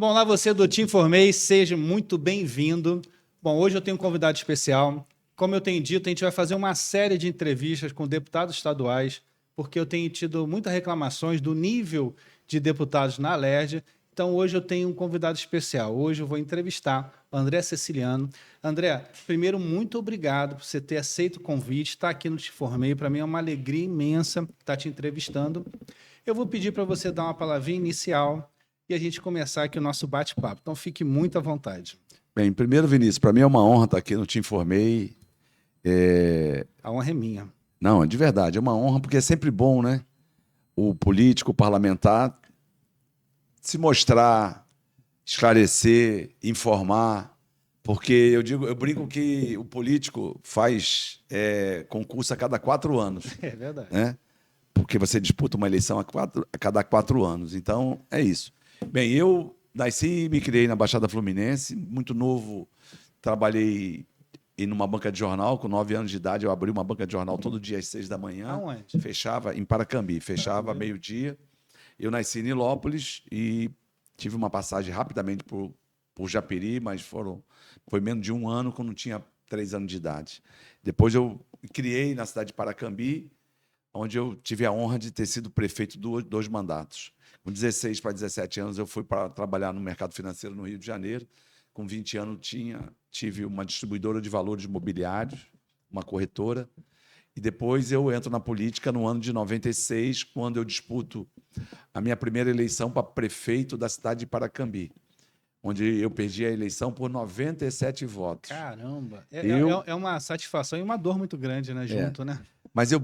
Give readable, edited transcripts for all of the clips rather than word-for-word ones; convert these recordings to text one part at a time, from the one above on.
Bom, lá você do Te Informei, seja muito bem-vindo. Bom, hoje eu tenho um convidado especial. Como eu tenho dito, a gente vai fazer uma série de entrevistas com deputados estaduais, porque eu tenho tido muitas reclamações do nível de deputados na Alerj. Então, hoje eu tenho um convidado especial. Hoje eu vou entrevistar o André Ceciliano. André, primeiro, muito obrigado por você ter aceito o convite, estar aqui no Te Informei. Para mim é uma alegria imensa estar te entrevistando. Eu vou pedir para você dar uma palavrinha inicial e a gente começar aqui o nosso bate-papo. Então, fique muito à vontade. Bem, primeiro, Vinícius, para mim é uma honra estar aqui no Te Informei. A honra é minha. Não, de verdade, é uma honra, porque é sempre bom, né? O político, o parlamentar, se mostrar, esclarecer, informar, porque eu brinco que o político faz concurso a cada 4 anos. É verdade. Né? Porque você disputa uma eleição a cada 4 anos. Então, é isso. Bem, eu nasci e me criei na Baixada Fluminense, muito novo, trabalhei numa banca de jornal, com 9 anos de idade, eu abri uma banca de jornal todo dia às 6 da manhã. Aonde? Fechava em Paracambi, fechava meio-dia. Eu nasci em Nilópolis e tive uma passagem rapidamente por Japeri, mas foi menos de 1 ano, quando eu tinha 3 anos de idade. Depois eu criei na cidade de Paracambi, onde eu tive a honra de ter sido prefeito 2 mandatos. Com 16 para 17 anos, eu fui para trabalhar no mercado financeiro no Rio de Janeiro. Com 20 anos, tive uma distribuidora de valores imobiliários, uma corretora. E depois eu entro na política no ano de 96, quando eu disputo a minha primeira eleição para prefeito da cidade de Paracambi, onde eu perdi a eleição por 97 votos. Caramba! É uma satisfação e uma dor muito grande, né? Junto, né? Mas eu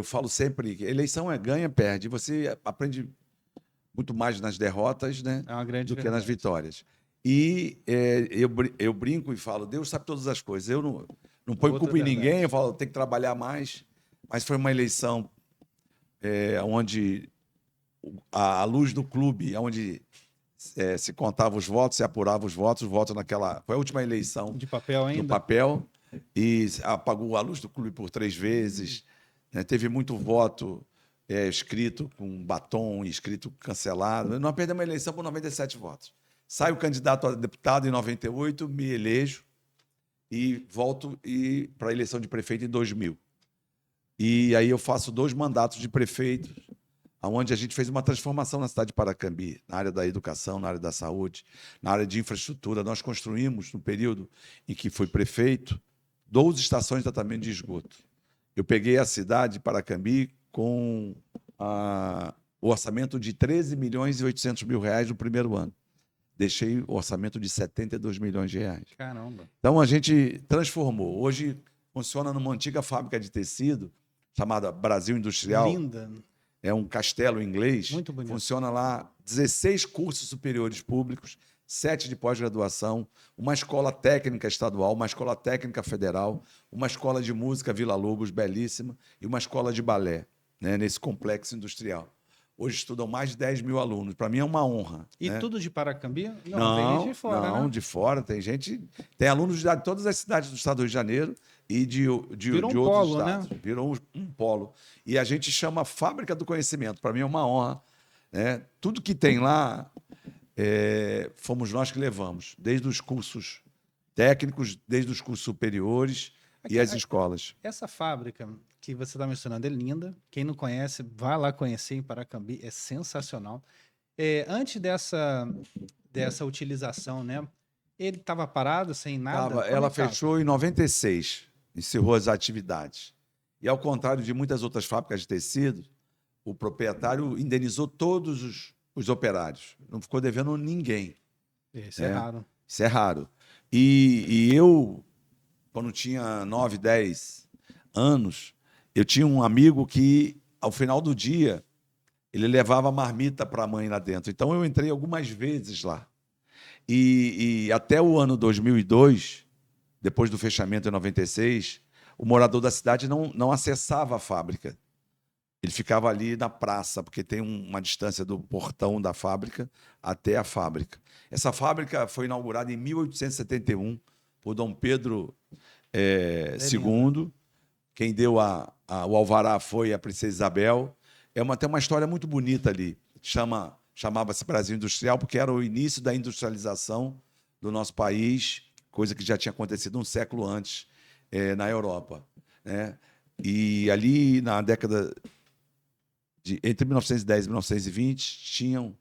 falo sempre que eleição é ganha, perde. Você aprende muito mais nas derrotas, né, É uma grande do que nas vitórias. E eu brinco e falo, Deus sabe todas as coisas. Eu não ponho culpa em ninguém, eu falo, tem que trabalhar mais. Mas foi uma eleição onde a luz do clube, onde se contava os votos, se apurava os votos naquela... Foi a última eleição de papel ainda? Do papel, e apagou a luz do clube por 3 vezes. Né, teve muito voto escrito com batom, escrito cancelado. Nós perdemos a eleição por 97 votos. Saio candidato a deputado em 98, me elejo e volto para a eleição de prefeito em 2000. E aí eu faço 2 mandatos de prefeito, onde a gente fez uma transformação na cidade de Paracambi, na área da educação, na área da saúde, na área de infraestrutura. Nós construímos, no período em que fui prefeito, 12 estações de tratamento de esgoto. Eu peguei a cidade de Paracambi com o orçamento de 13 milhões e 800 mil reais no primeiro ano. Deixei o orçamento de 72 milhões de reais. Caramba! Então, a gente transformou. Hoje, funciona numa antiga fábrica de tecido, chamada Brasil Industrial. Linda! É um castelo inglês. Muito bonito. Funciona lá 16 cursos superiores públicos, 7 de pós-graduação, uma escola técnica estadual, uma escola técnica federal, uma escola de música Vila Lobos, belíssima, e uma escola de balé, né, nesse complexo industrial. Hoje estudam mais de 10 mil alunos. Para mim é uma honra. E né? tudo de Paracambi? Não, tem gente de fora, não, né? de fora. Tem alunos de todas as cidades do estado do Rio de Janeiro e de outros polo, estados. Né? Virou um polo. E a gente chama Fábrica do Conhecimento. Para mim é uma honra. Né? Tudo que tem lá, fomos nós que levamos, desde os cursos técnicos, desde os cursos superiores e as escolas. Essa fábrica que você está mencionando é linda. Quem não conhece, vá lá conhecer em Paracambi. É sensacional. Antes dessa utilização, né? Ele estava parado, sem nada? Ela fechou em 96, encerrou as atividades. E, ao contrário de muitas outras fábricas de tecido, o proprietário indenizou todos os operários. Não ficou devendo ninguém. Isso é raro. Isso é raro. E eu, quando tinha 9, 10 anos, eu tinha um amigo que, ao final do dia, ele levava marmita para a mãe lá dentro. Então, eu entrei algumas vezes lá. E até o ano 2002, depois do fechamento em 96, o morador da cidade não acessava a fábrica. Ele ficava ali na praça, porque tem uma distância do portão da fábrica até a fábrica. Essa fábrica foi inaugurada em 1871 por Dom Pedro II. Quem deu o alvará foi a princesa Isabel. Tem uma história muito bonita ali. Chama chamava-se Brasil Industrial, porque era o início da industrialização do nosso país, coisa que já tinha acontecido um século antes na Europa, né? E ali, na década entre 1910 e 1920, tinham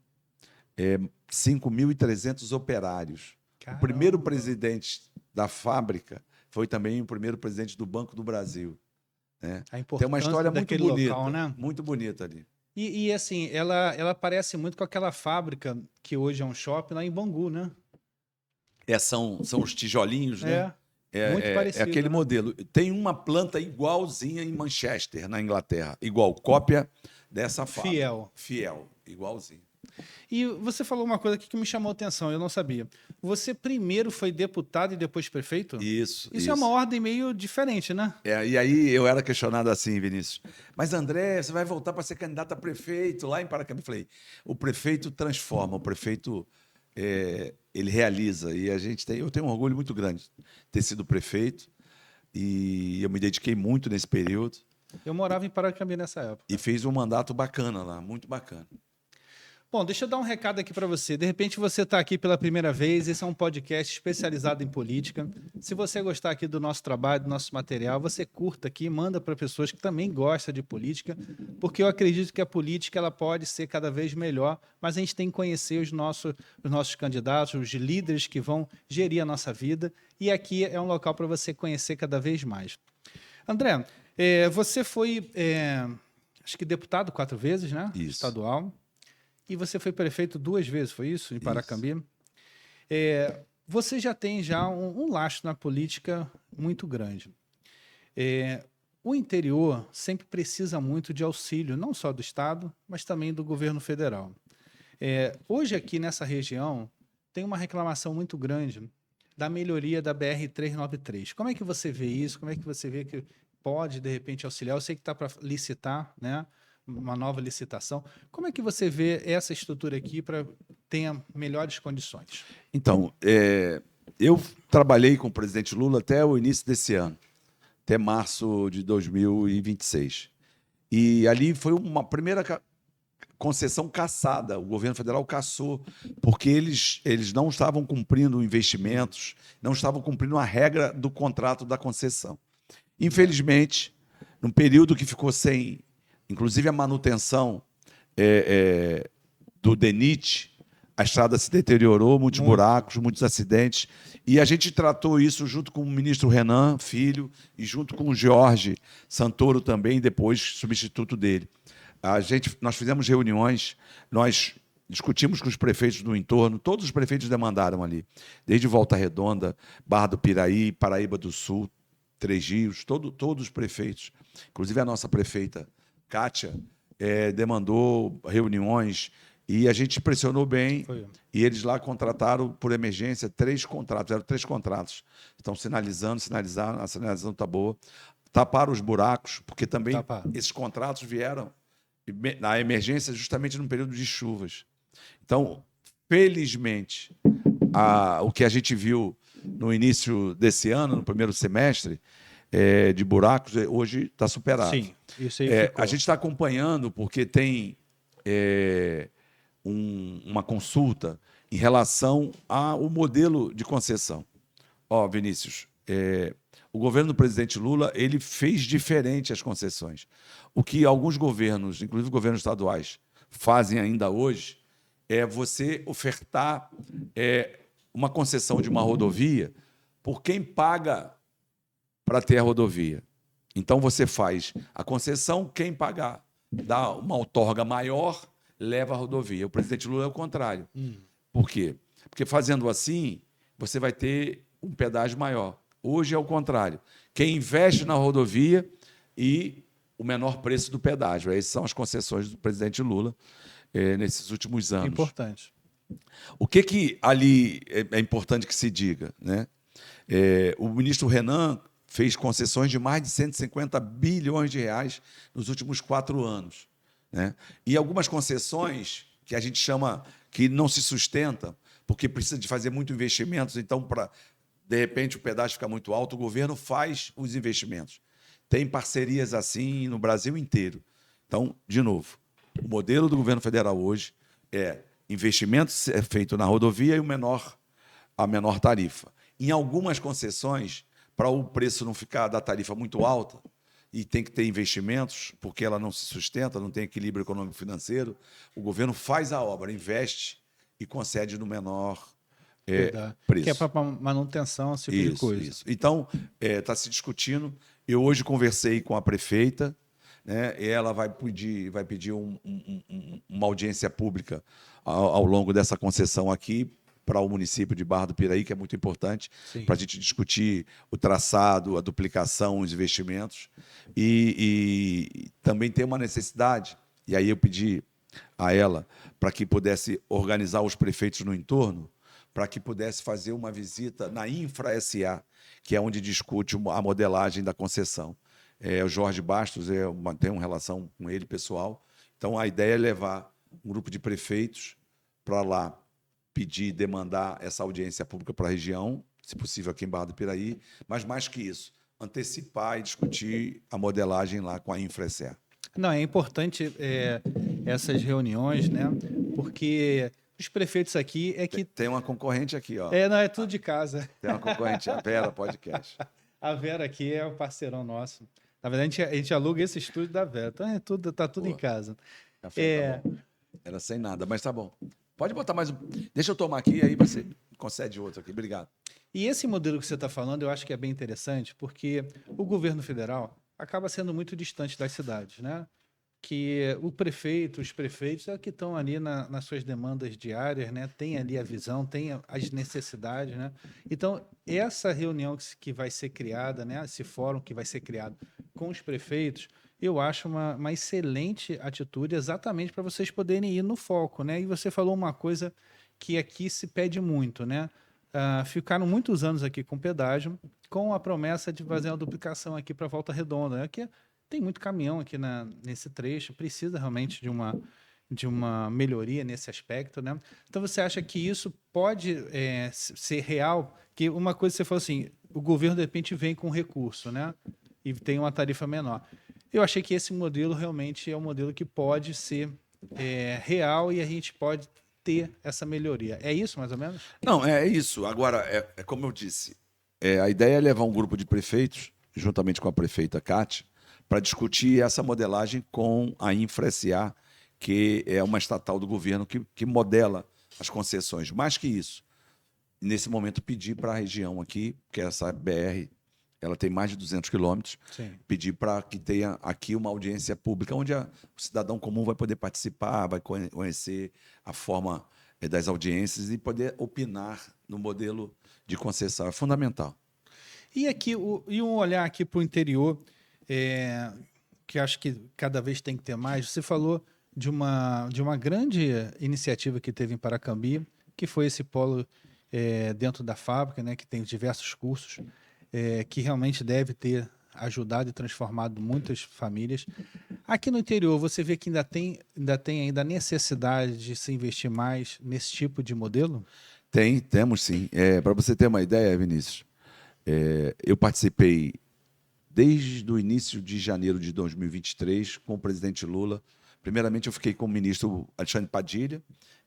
5.300 operários. Caramba. O primeiro presidente da fábrica foi também o primeiro presidente do Banco do Brasil, né? Tem uma história muito bonita, local, né? muito bonita ali. E assim, ela parece muito com aquela fábrica que hoje é um shopping lá em Bangu, né? São os tijolinhos, né? Muito parecido, aquele né? modelo. Tem uma planta igualzinha em Manchester, na Inglaterra. Igual, cópia dessa fábrica. Fiel, igualzinho. E você falou uma coisa aqui que me chamou a atenção, eu não sabia. Você primeiro foi deputado e depois prefeito? Isso. Isso é uma ordem meio diferente, né? E aí eu era questionado assim, Vinícius. Mas, André, você vai voltar para ser candidato a prefeito lá em Paracambi? Eu falei, o prefeito transforma, o prefeito ele realiza. E eu tenho um orgulho muito grande de ter sido prefeito e eu me dediquei muito nesse período. Eu morava em Paracambi nessa época. E fiz um mandato bacana lá, muito bacana. Bom, deixa eu dar um recado aqui para você. De repente você está aqui pela primeira vez, esse é um podcast especializado em política. Se você gostar aqui do nosso trabalho, do nosso material, você curta aqui, manda para pessoas que também gostam de política, porque eu acredito que a política ela pode ser cada vez melhor, mas a gente tem que conhecer os nossos candidatos, os líderes que vão gerir a nossa vida, e aqui é um local para você conhecer cada vez mais. André, você foi, acho que deputado 4 vezes, né? Isso. Estadual. E você foi prefeito 2 vezes, foi isso? Em Paracambi? Você já tem um lastro na política muito grande. O interior sempre precisa muito de auxílio, não só do Estado, mas também do governo federal. Hoje aqui nessa região tem uma reclamação muito grande da melhoria da BR-393. Como é que você vê isso? Como é que você vê que pode, de repente, auxiliar? Eu sei que está para licitar, né? Uma nova licitação. Como é que você vê essa estrutura aqui para ter melhores condições? Então, eu trabalhei com o presidente Lula até o início desse ano, até março de 2026. E ali foi uma primeira concessão cassada. O governo federal cassou, porque eles não estavam cumprindo investimentos, não estavam cumprindo a regra do contrato da concessão. Infelizmente, num período que ficou sem... Inclusive, a manutenção do DENIT, a estrada se deteriorou, muitos buracos, muitos acidentes. E a gente tratou isso junto com o ministro Renan Filho e junto com o Jorge Santoro também, depois substituto dele. Nós fizemos reuniões, nós discutimos com os prefeitos do entorno, todos os prefeitos demandaram ali, desde Volta Redonda, Barra do Piraí, Paraíba do Sul, Três Rios, todos os prefeitos, inclusive a nossa prefeita, Kátia, demandou reuniões e a gente pressionou bem. E eles lá contrataram por emergência 3 contratos, eram 3 contratos. Estão sinalizando, a sinalização está boa. Taparam os buracos, porque também esses contratos vieram na emergência justamente no período de chuvas. Então, felizmente, o que a gente viu no início desse ano, no primeiro semestre, de buracos, hoje está superado. Sim, isso aí a gente está acompanhando, porque tem uma consulta em relação ao modelo de concessão. Vinícius, o governo do presidente Lula ele fez diferente as concessões. O que alguns governos, inclusive governos estaduais, fazem ainda hoje é você ofertar uma concessão de uma rodovia por quem paga para ter a rodovia. Então, você faz a concessão, quem pagar dá uma outorga maior, leva a rodovia. O presidente Lula é o contrário. Por quê? Porque fazendo assim, você vai ter um pedágio maior. Hoje é o contrário. Quem investe na rodovia e o menor preço do pedágio. Essas são as concessões do presidente Lula nesses últimos anos. Importante. O que ali é importante que se diga, né? O ministro Renan fez concessões de mais de 150 bilhões de reais nos últimos 4 anos, né? E algumas concessões que a gente chama que não se sustentam, porque precisa de fazer muito investimentos, então, para, de repente, o pedágio ficar muito alto, o governo faz os investimentos. Tem parcerias assim no Brasil inteiro. Então, de novo, o modelo do governo federal hoje investimentos é feito na rodovia e a menor tarifa. Em algumas concessões, para o preço não ficar da tarifa muito alta, e tem que ter investimentos, porque ela não se sustenta, não tem equilíbrio econômico-financeiro, o governo faz a obra, investe e concede no menor preço. Que é para manutenção, esse tipo de coisa. Isso. Então, está se discutindo. Eu hoje conversei com a prefeita, né, e ela vai pedir uma audiência pública ao longo dessa concessão aqui, para o município de Barra do Piraí, que é muito importante, para a gente discutir o traçado, a duplicação, os investimentos. E também tem uma necessidade, e aí eu pedi a ela para que pudesse organizar os prefeitos no entorno, para que pudesse fazer uma visita na Infra SA, que é onde discute a modelagem da concessão. O Jorge Bastos, eu mantenho uma relação com ele pessoal. Então, a ideia é levar um grupo de prefeitos para lá, pedir, demandar essa audiência pública para a região, se possível aqui em Barra do Piraí, mas mais que isso, antecipar e discutir a modelagem lá com a Infra-SA. Não, é importante essas reuniões, né? Porque os prefeitos aqui Tem uma concorrente aqui, ó. Não, é tudo de casa. Tem uma concorrente, a Vera Podcast. A Vera aqui é o parceirão nosso. Na verdade, a gente aluga esse estúdio da Vera. Então, tá tudo em casa. Café, tá bom. Era sem nada, mas tá bom. Pode botar mais um. Deixa eu tomar aqui, aí você concede outro aqui. Obrigado. E esse modelo que você está falando, eu acho que é bem interessante, porque o governo federal acaba sendo muito distante das cidades, né? Que o prefeito, os prefeitos, é que estão ali nas suas demandas diárias, né? Tem ali a visão, tem as necessidades, né? Então, essa reunião que vai ser criada, né? Esse fórum que vai ser criado com os prefeitos, eu acho uma excelente atitude exatamente para vocês poderem ir no foco, né? E você falou uma coisa que aqui se pede muito, né? Ficaram muitos anos aqui com pedágio, com a promessa de fazer uma duplicação aqui para Volta Redonda, né? Que tem muito caminhão aqui nesse trecho, precisa realmente de uma melhoria nesse aspecto, né? Então, você acha que isso pode ser real? Que uma coisa você falou assim, o governo, de repente, vem com recurso, né? E tem uma tarifa menor. Eu achei que esse modelo realmente é um modelo que pode ser real e a gente pode ter essa melhoria. É isso, mais ou menos? Não, é isso. Agora, é como eu disse, a ideia é levar um grupo de prefeitos, juntamente com a prefeita Cátia, para discutir essa modelagem com a Infra-SA, que é uma estatal do governo que modela as concessões. Mais que isso, nesse momento, pedir para a região aqui, que essa BR ela tem mais de 200 quilômetros, pedir para que tenha aqui uma audiência pública, onde o cidadão comum vai poder participar, vai conhecer a forma das audiências e poder opinar no modelo de concessão. É fundamental. E aqui e um olhar aqui para o interior, que acho que cada vez tem que ter mais. Você falou de uma grande iniciativa que teve em Paracambi, que foi esse polo dentro da fábrica, né, que tem diversos cursos, que realmente deve ter ajudado e transformado muitas famílias. Aqui no interior, você vê que ainda tem a necessidade de se investir mais nesse tipo de modelo? Temos sim. Para você ter uma ideia, Vinícius, eu participei desde o início de janeiro de 2023 com o presidente Lula. Primeiramente, eu fiquei com o ministro Alexandre Padilha.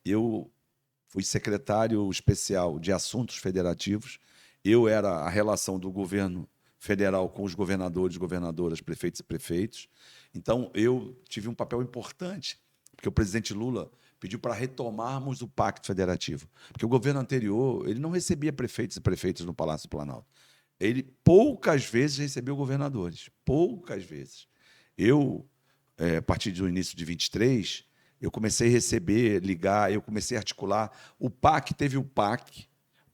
Eu fui secretário especial de Assuntos Federativos. Eu era a relação do governo federal com os governadores, governadoras, prefeitos e prefeitos. Então, eu tive um papel importante, porque o presidente Lula pediu para retomarmos o Pacto Federativo. Porque o governo anterior ele não recebia prefeitos e prefeitas no Palácio do Planalto. Ele poucas vezes recebeu governadores, poucas vezes. Eu, a partir do início de 23, eu comecei a receber, ligar, eu comecei a articular. O PAC teve o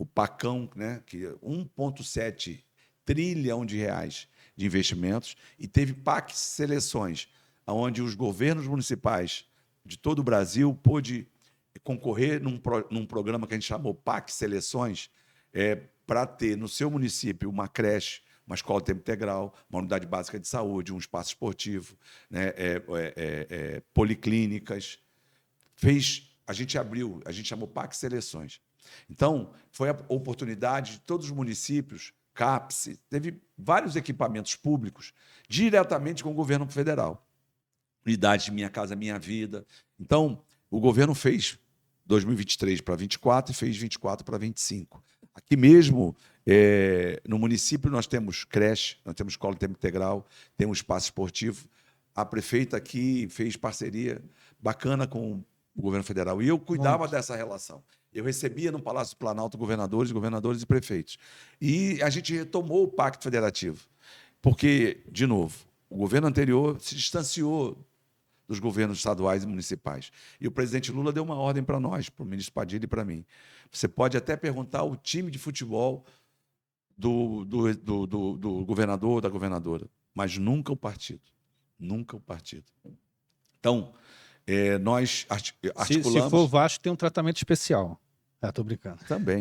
PACão, né, que é 1,7 trilhão de reais de investimentos, e teve PAC Seleções, onde os governos municipais de todo o Brasil pôde concorrer num programa que a gente chamou PAC Seleções, para ter no seu município uma creche, uma escola de tempo integral, uma unidade básica de saúde, um espaço esportivo, né, policlínicas. A gente chamou PAC Seleções. Então, foi a oportunidade de todos os municípios, CAPES, teve vários equipamentos públicos diretamente com o governo federal. Unidade Minha Casa Minha Vida. Então, o governo fez 2023 para 24 e fez 24 para 25. Aqui mesmo, no município, nós temos creche, nós temos escola de tempo integral, temos espaço esportivo. A prefeita aqui fez parceria bacana com o governo federal. E eu cuidava dessa relação. Eu recebia no Palácio do Planalto governadores e prefeitos. E a gente retomou o Pacto Federativo. Porque, de novo, o governo anterior se distanciou dos governos estaduais e municipais. E o presidente Lula deu uma ordem para nós, para o ministro Padilha e para mim. Você pode até perguntar o time de futebol do governador ou da governadora, mas nunca o partido. Nunca o partido. Então, nós articulamos... Se for o Vasco, tem um tratamento especial. Tô brincando. Também.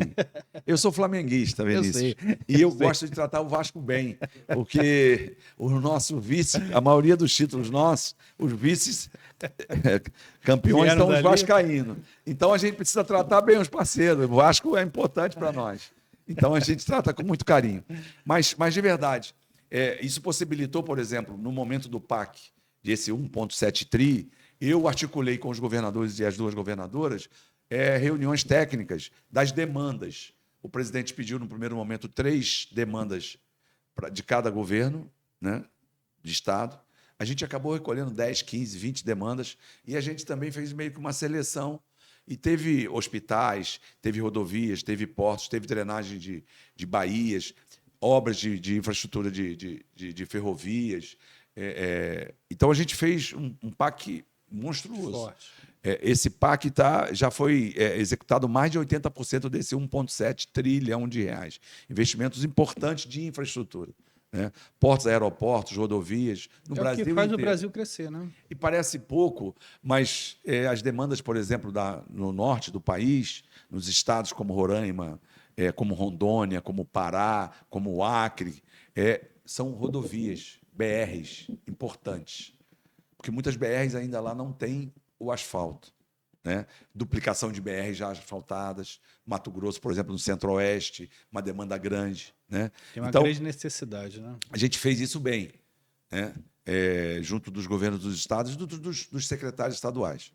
Eu sou flamenguista, Vinícius. Eu sei. E eu gosto de tratar o Vasco bem, porque o nosso vice, a maioria dos títulos nossos, os vices campeões são os vascaínos. Então a gente precisa tratar bem os parceiros. O Vasco é importante para nós. Então a gente trata com muito carinho. Mas de verdade, isso possibilitou, por exemplo, no momento do PAC, desse 1,7 tri, eu articulei com os governadores e as duas governadoras reuniões técnicas das demandas. O presidente pediu, no primeiro momento, 3 demandas de cada governo, né, de Estado. A gente acabou recolhendo 10, 15, 20 demandas e a gente também fez meio que uma seleção. E teve hospitais, teve rodovias, teve portos, teve drenagem de baías, obras de infraestrutura de ferrovias. Então, a gente fez um PAC monstruoso. Forte. Esse PAC já foi executado mais de 80% desse 1,7 trilhão de reais. Investimentos importantes de infraestrutura. Né? Portos, aeroportos, rodovias, no Brasil inteiro. É o que faz inteiro. o Brasil crescer, né? E parece pouco, mas as demandas, por exemplo, no norte do país, nos estados como Roraima, como Rondônia, como Pará, como Acre, são rodovias, BRs importantes. Porque muitas BRs ainda lá não têm o asfalto. Né? Duplicação de BR já asfaltadas. Mato Grosso, por exemplo, no Centro-Oeste, uma demanda grande. Né? Tem uma grande necessidade. Né? A gente fez isso bem, né? Junto dos governos dos estados e dos secretários estaduais.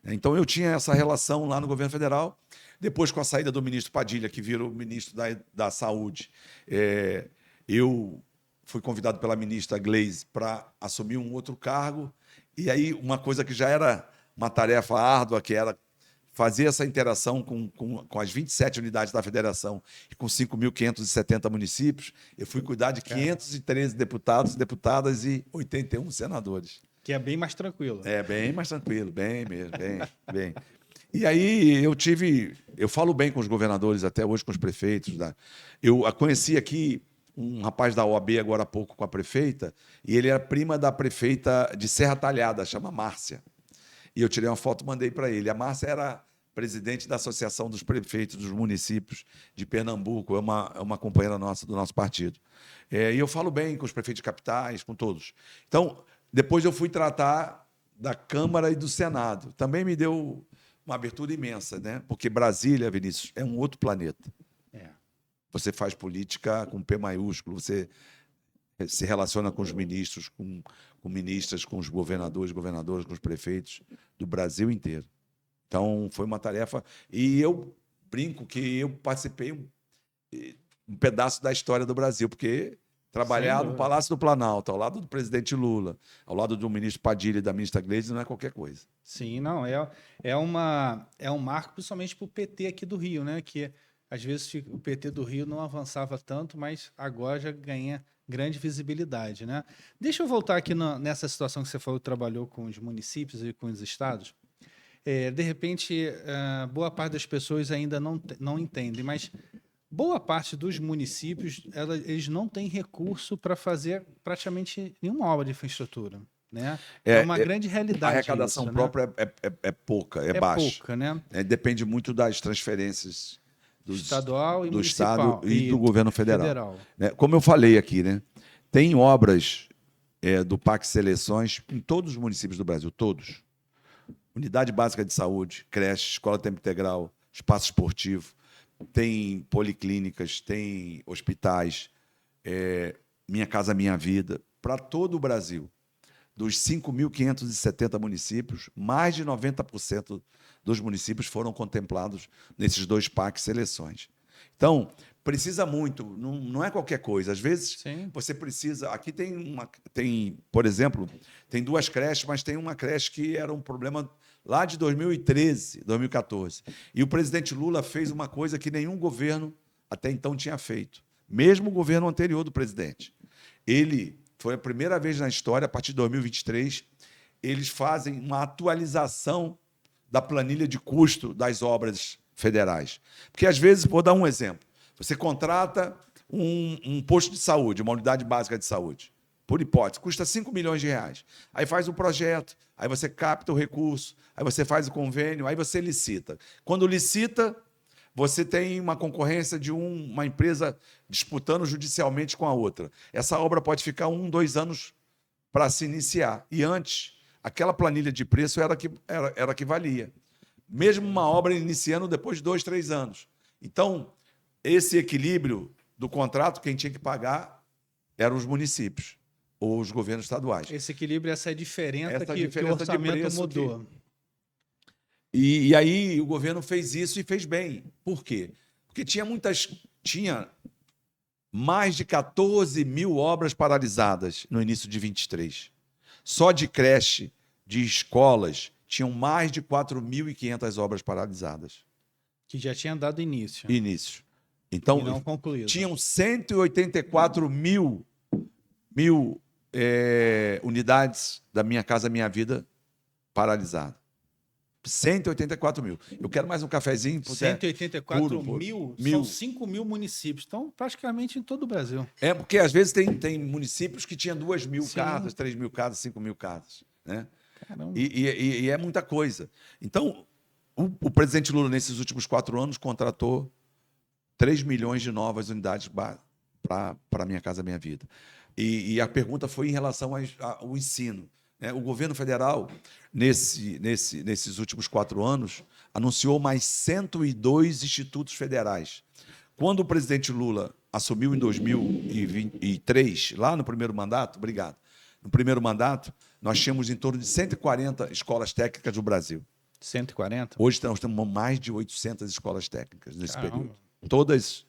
Então, eu tinha essa relação lá no governo federal. Depois, com a saída do ministro Padilha, que virou ministro da Saúde, eu fui convidado pela ministra Gleisi para assumir um outro cargo. E aí, uma coisa que já era uma tarefa árdua, que era fazer essa interação com as 27 unidades da federação e com 5.570 municípios, eu fui cuidar de 513 deputados, deputadas e 81 senadores. Que é bem mais tranquilo. Bem mais tranquilo, bem mesmo, bem. E aí eu falo bem com os governadores, até hoje com os prefeitos. Eu conheci aqui um rapaz da OAB agora há pouco com a prefeita, e ele era prima da prefeita de Serra Talhada, chama Márcia. E eu tirei uma foto e mandei para ele. A Márcia era presidente da Associação dos Prefeitos dos Municípios de Pernambuco, é uma companheira nossa, do nosso partido. E eu falo bem com os prefeitos de capitais, com todos. Então, depois eu fui tratar da Câmara e do Senado. Também me deu uma abertura imensa, né? Porque Brasília, Vinícius, é um outro planeta. Você faz política com P maiúsculo, você se relaciona com os ministros, com ministras, com os governadores, governadoras, com os prefeitos do Brasil inteiro. Então, foi uma tarefa. E eu brinco que eu participei um pedaço da história do Brasil, porque trabalhar no Palácio do Planalto, ao lado do presidente Lula, ao lado do ministro Padilha e da ministra Gleisi, não é qualquer coisa. Sim, não. É um marco, principalmente para o PT aqui do Rio, né? Que às vezes o PT do Rio não avançava tanto, mas agora já ganha grande visibilidade, né? Deixa eu voltar aqui nessa situação que você falou, trabalhou com os municípios e com os estados. De repente, boa parte das pessoas ainda não entendem, mas boa parte dos municípios, eles não têm recurso para fazer praticamente nenhuma obra de infraestrutura. Né? É uma grande realidade. A arrecadação própria, né? é pouca, é baixa. Pouca, né? Depende muito das transferências estadual e do municipal, Estado e do governo federal. Né? Como eu falei aqui, né? Tem obras do PAC Seleções em todos os municípios do Brasil, todos. Unidade Básica de Saúde, creche, escola de tempo integral, espaço esportivo, tem policlínicas, tem hospitais, Minha Casa Minha Vida, para todo o Brasil. Dos 5.570 municípios, mais de 90% dos municípios foram contemplados nesses 2 PAC seleções. Então, precisa muito, não é qualquer coisa. Às vezes, Sim. você precisa... Aqui por exemplo, tem 2 creches, mas tem uma creche que era um problema lá de 2013, 2014. E o presidente Lula fez uma coisa que nenhum governo até então tinha feito, mesmo o governo anterior do presidente. Foi a primeira vez na história, a partir de 2023, eles fazem uma atualização da planilha de custo das obras federais. Porque, às vezes, vou dar um exemplo, você contrata um posto de saúde, uma unidade básica de saúde, por hipótese, custa 5 milhões de reais. Aí faz o projeto, aí você capta o recurso, aí você faz o convênio, aí você licita. Quando licita, você tem uma concorrência de uma empresa disputando judicialmente com a outra. Essa obra pode ficar 1, 2 anos para se iniciar. E antes, aquela planilha de preço era que valia. Mesmo uma obra iniciando depois de 2, 3 anos. Então, esse equilíbrio do contrato, quem tinha que pagar eram os municípios ou os governos estaduais. Esse equilíbrio, essa diferença que o diferença de orçamento preço mudou. E aí o governo fez isso e fez bem. Por quê? Porque tinha mais de 14 mil obras paralisadas no início de 23. Só de creche, de escolas, tinham mais de 4.500 obras paralisadas. Que já tinha dado início. Então, e não concluído. Tinham 184 mil unidades da Minha Casa Minha Vida paralisadas. 184 mil. Eu quero mais um cafezinho. 184 mil? São 5 mil municípios. Então, praticamente em todo o Brasil. É porque, às vezes, tem municípios que tinham 2 mil casas, 3 mil casas, 5 mil casas. Né? Caramba. E é muita coisa. Então, o presidente Lula, nesses últimos 4 anos, contratou 3 milhões de novas unidades para a Minha Casa Minha Vida. E a pergunta foi em relação ao ensino. O governo federal, nesses últimos 4 anos, anunciou mais 102 institutos federais. Quando o presidente Lula assumiu em 2023, lá no primeiro mandato, no primeiro mandato, nós tínhamos em torno de 140 escolas técnicas no Brasil. 140? Hoje nós temos mais de 800 escolas técnicas nesse Caramba. período. Todas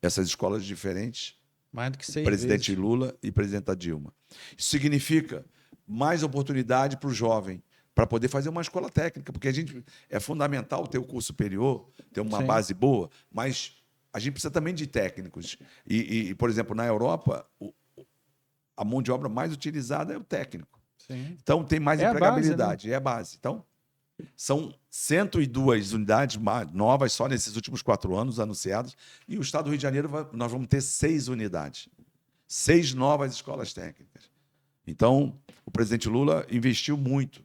essas escolas diferentes, Mais do que 6 presidente vezes. Lula e presidenta Dilma. Isso significa mais oportunidade para o jovem, para poder fazer uma escola técnica, porque é fundamental ter o curso superior, ter uma Sim. base boa, mas a gente precisa também de técnicos. Por exemplo, na Europa, a mão de obra mais utilizada é o técnico. Sim. Então, tem mais É a empregabilidade, base, né? é a base. Então, são 102 unidades novas só nesses últimos 4 anos anunciadas, e o Estado do Rio de Janeiro, nós vamos ter 6 unidades. 6 novas escolas técnicas. Então, o presidente Lula investiu muito,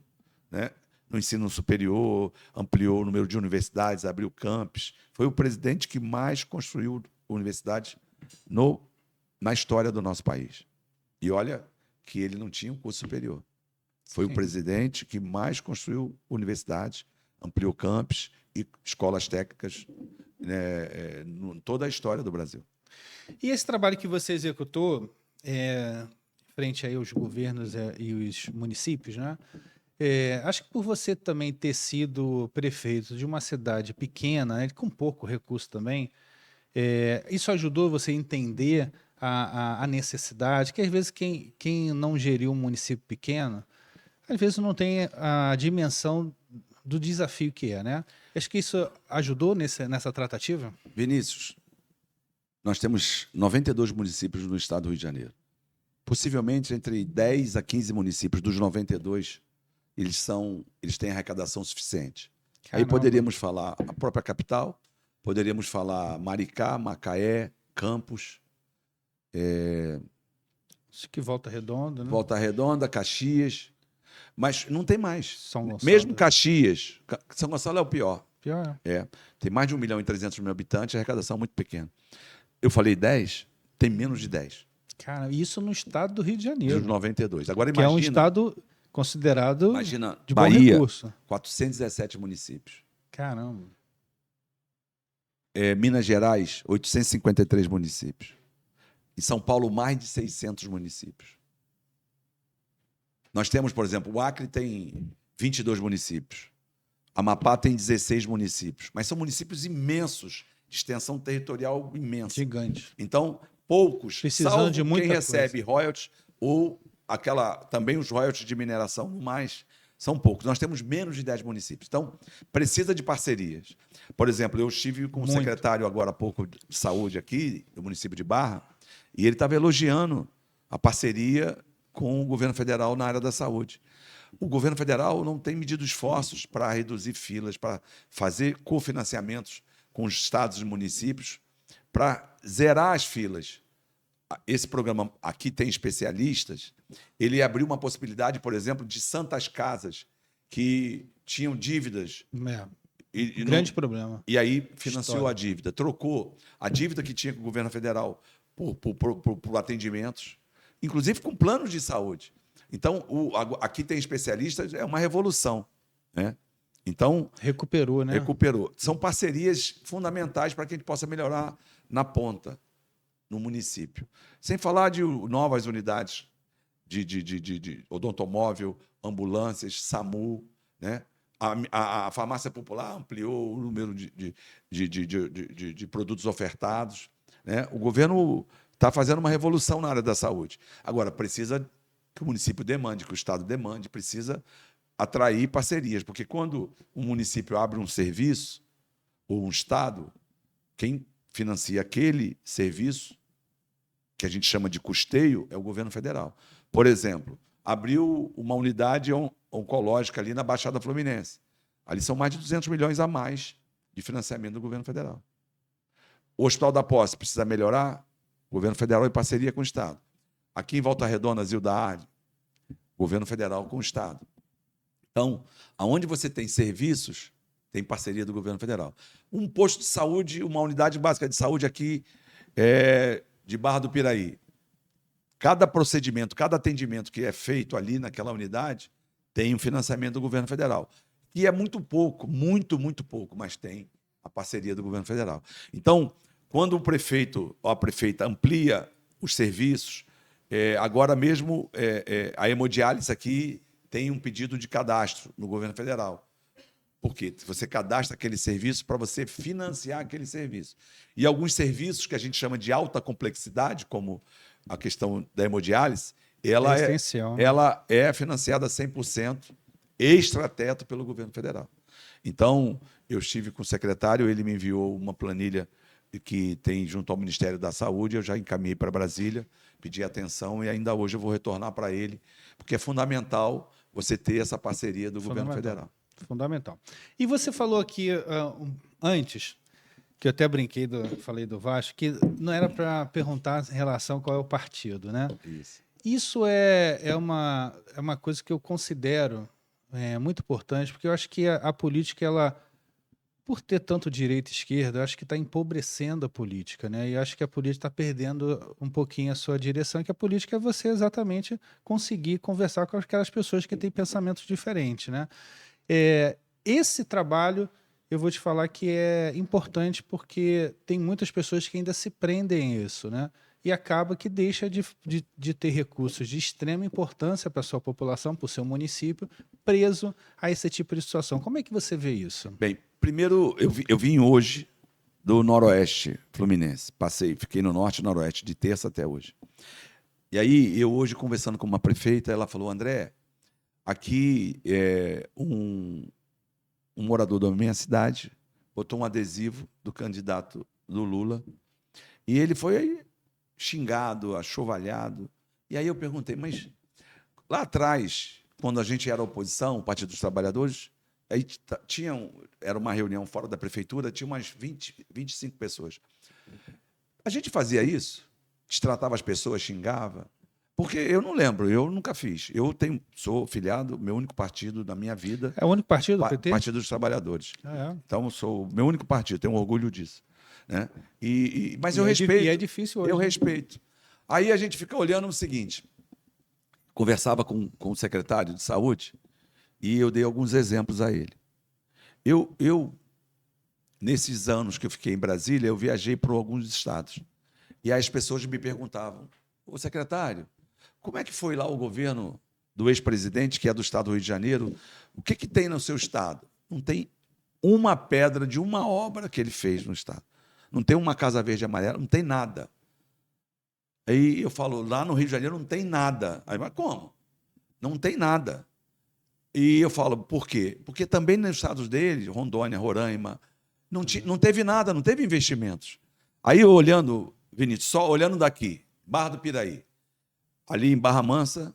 né, no ensino superior, ampliou o número de universidades, abriu campos. Foi o presidente que mais construiu universidades na história do nosso país. E olha que ele não tinha um curso superior. Foi Sim. o presidente que mais construiu universidades, ampliou campos e escolas técnicas, né, em toda a história do Brasil. E esse trabalho que você executou, frente aí aos governos e os municípios, né? Acho que por você também ter sido prefeito de uma cidade pequena, né, com pouco recurso também, isso ajudou você a entender a necessidade, que às vezes quem não geriu um município pequeno, às vezes não tem a dimensão do desafio que é, né? Acho que isso ajudou nessa tratativa? Vinícius, nós temos 92 municípios no estado do Rio de Janeiro. Possivelmente entre 10 a 15 municípios dos 92, eles têm arrecadação suficiente. Caramba. Aí poderíamos falar a própria capital, poderíamos falar Maricá, Macaé, Campos, Acho que Volta Redonda, né? Volta Redonda, Caxias, mas não tem mais. São Gonçalo. Mesmo Caxias, São Gonçalo é o pior. Pior. Tem mais de 1.300.000 habitantes, a arrecadação é muito pequena. Eu falei 10, tem menos de 10. Cara, isso no estado do Rio de Janeiro. Dos 92. Agora Que é um imagina, estado considerado imagina de bom Bahia, recurso. 417 municípios. Caramba. Minas Gerais, 853 municípios. Em São Paulo, mais de 600 municípios. Nós temos, por exemplo, o Acre tem 22 municípios. Amapá tem 16 municípios, mas são municípios imensos, de extensão territorial imensa. Gigante. Então, poucos, Precisando salvo de muita quem recebe royalties ou também os royalties de mineração, no mais, são poucos. Nós temos menos de 10 municípios. Então, precisa de parcerias. Por exemplo, eu estive com o secretário agora há pouco de saúde aqui, do município de Barra, e ele estava elogiando a parceria com o governo federal na área da saúde. O governo federal não tem medido esforços para reduzir filas, para fazer cofinanciamentos com os estados e municípios, para zerar as filas. Esse programa Aqui Tem Especialistas, ele abriu uma possibilidade, por exemplo, de santas casas que tinham dívidas. Grande problema. E aí financiou a dívida, trocou a dívida que tinha com o governo federal por atendimentos, inclusive com planos de saúde. Então, Aqui Tem Especialistas é uma revolução, né? Então, recuperou, né? Recuperou. São parcerias fundamentais para que a gente possa melhorar na ponta, no município. Sem falar de novas unidades de odontomóvel, ambulâncias, SAMU, né? A farmácia popular ampliou o número de produtos ofertados, né? O governo está fazendo uma revolução na área da saúde. Agora, precisa que o município demande, que o Estado demande, precisa atrair parcerias, porque quando um município abre um serviço, ou um Estado, quem financia aquele serviço, que a gente chama de custeio, é o governo federal. Por exemplo, abriu uma unidade oncológica ali na Baixada Fluminense. Ali são mais de 200 milhões a mais de financiamento do governo federal. O Hospital da Posse precisa melhorar, o governo federal em parceria com o Estado. Aqui em Volta Redonda, Zilda Arde, governo federal com o Estado. Então, aonde você tem serviços, tem parceria do governo federal. Um posto de saúde, uma unidade básica de saúde aqui de Barra do Piraí. Cada procedimento, cada atendimento que é feito ali naquela unidade tem um financiamento do governo federal. E é muito pouco, muito pouco, mas tem a parceria do governo federal. Então, quando o prefeito ou a prefeita amplia os serviços, agora mesmo a hemodiálise aqui tem um pedido de cadastro no governo federal. Por quê? Você cadastra aquele serviço para você financiar aquele serviço. E alguns serviços que a gente chama de alta complexidade, como a questão da hemodiálise, ela é financiada 100%, extrateto pelo governo federal. Então, eu estive com o secretário, ele me enviou uma planilha que tem junto ao Ministério da Saúde, eu já encaminhei para Brasília, pedi atenção e ainda hoje eu vou retornar para ele, porque é fundamental você ter essa parceria do governo federal. Fundamental. E você falou aqui antes, que eu até falei do Vasco, que não era para perguntar em relação a qual é o partido, né? Isso é uma coisa que eu considero muito importante, porque eu acho que a política, ela, por ter tanto direita e esquerda, eu acho que está empobrecendo a política, né? E acho que a política está perdendo um pouquinho a sua direção, que a política é você exatamente conseguir conversar com aquelas pessoas que têm pensamentos diferentes, né? Esse trabalho, eu vou te falar que é importante porque tem muitas pessoas que ainda se prendem a isso, né? E acaba que deixa de ter recursos de extrema importância para a sua população, para o seu município, preso a esse tipo de situação. Como é que você vê isso? Bem, primeiro, eu vim hoje do Noroeste Fluminense. Fiquei no Norte e Noroeste, de terça até hoje. E aí, eu hoje, conversando com uma prefeita, ela falou, André, aqui um morador da minha cidade botou um adesivo do candidato do Lula e ele foi xingado, achovalhado. E aí eu perguntei, mas lá atrás, quando a gente era oposição, o Partido dos Trabalhadores, aí era uma reunião fora da prefeitura, tinha umas 25 pessoas. A gente fazia isso? Destratava as pessoas, xingava? Porque eu não lembro, eu nunca fiz. Sou filiado, meu único partido da minha vida. É o único partido do PT? Partido dos Trabalhadores. Então, sou o meu único partido, tenho orgulho disso. Né? Mas eu respeito. E é difícil hoje. Eu respeito. Aí a gente fica olhando o seguinte: conversava com o secretário de saúde e eu dei alguns exemplos a ele. Nesses anos que eu fiquei em Brasília, eu viajei por alguns estados. E aí as pessoas me perguntavam, ô secretário, como é que foi lá o governo do ex-presidente, que é do estado do Rio de Janeiro? O que tem no seu estado? Não tem uma pedra de uma obra que ele fez no estado. Não tem uma Casa Verde e Amarela, não tem nada. Aí eu falo, lá no Rio de Janeiro não tem nada. Aí, mas como? Não tem nada. E eu falo, por quê? Porque também nos estados dele, Rondônia, Roraima, não teve nada, não teve investimentos. Aí eu olhando, Vinícius, só olhando daqui, Barra do Piraí, ali em Barra Mansa,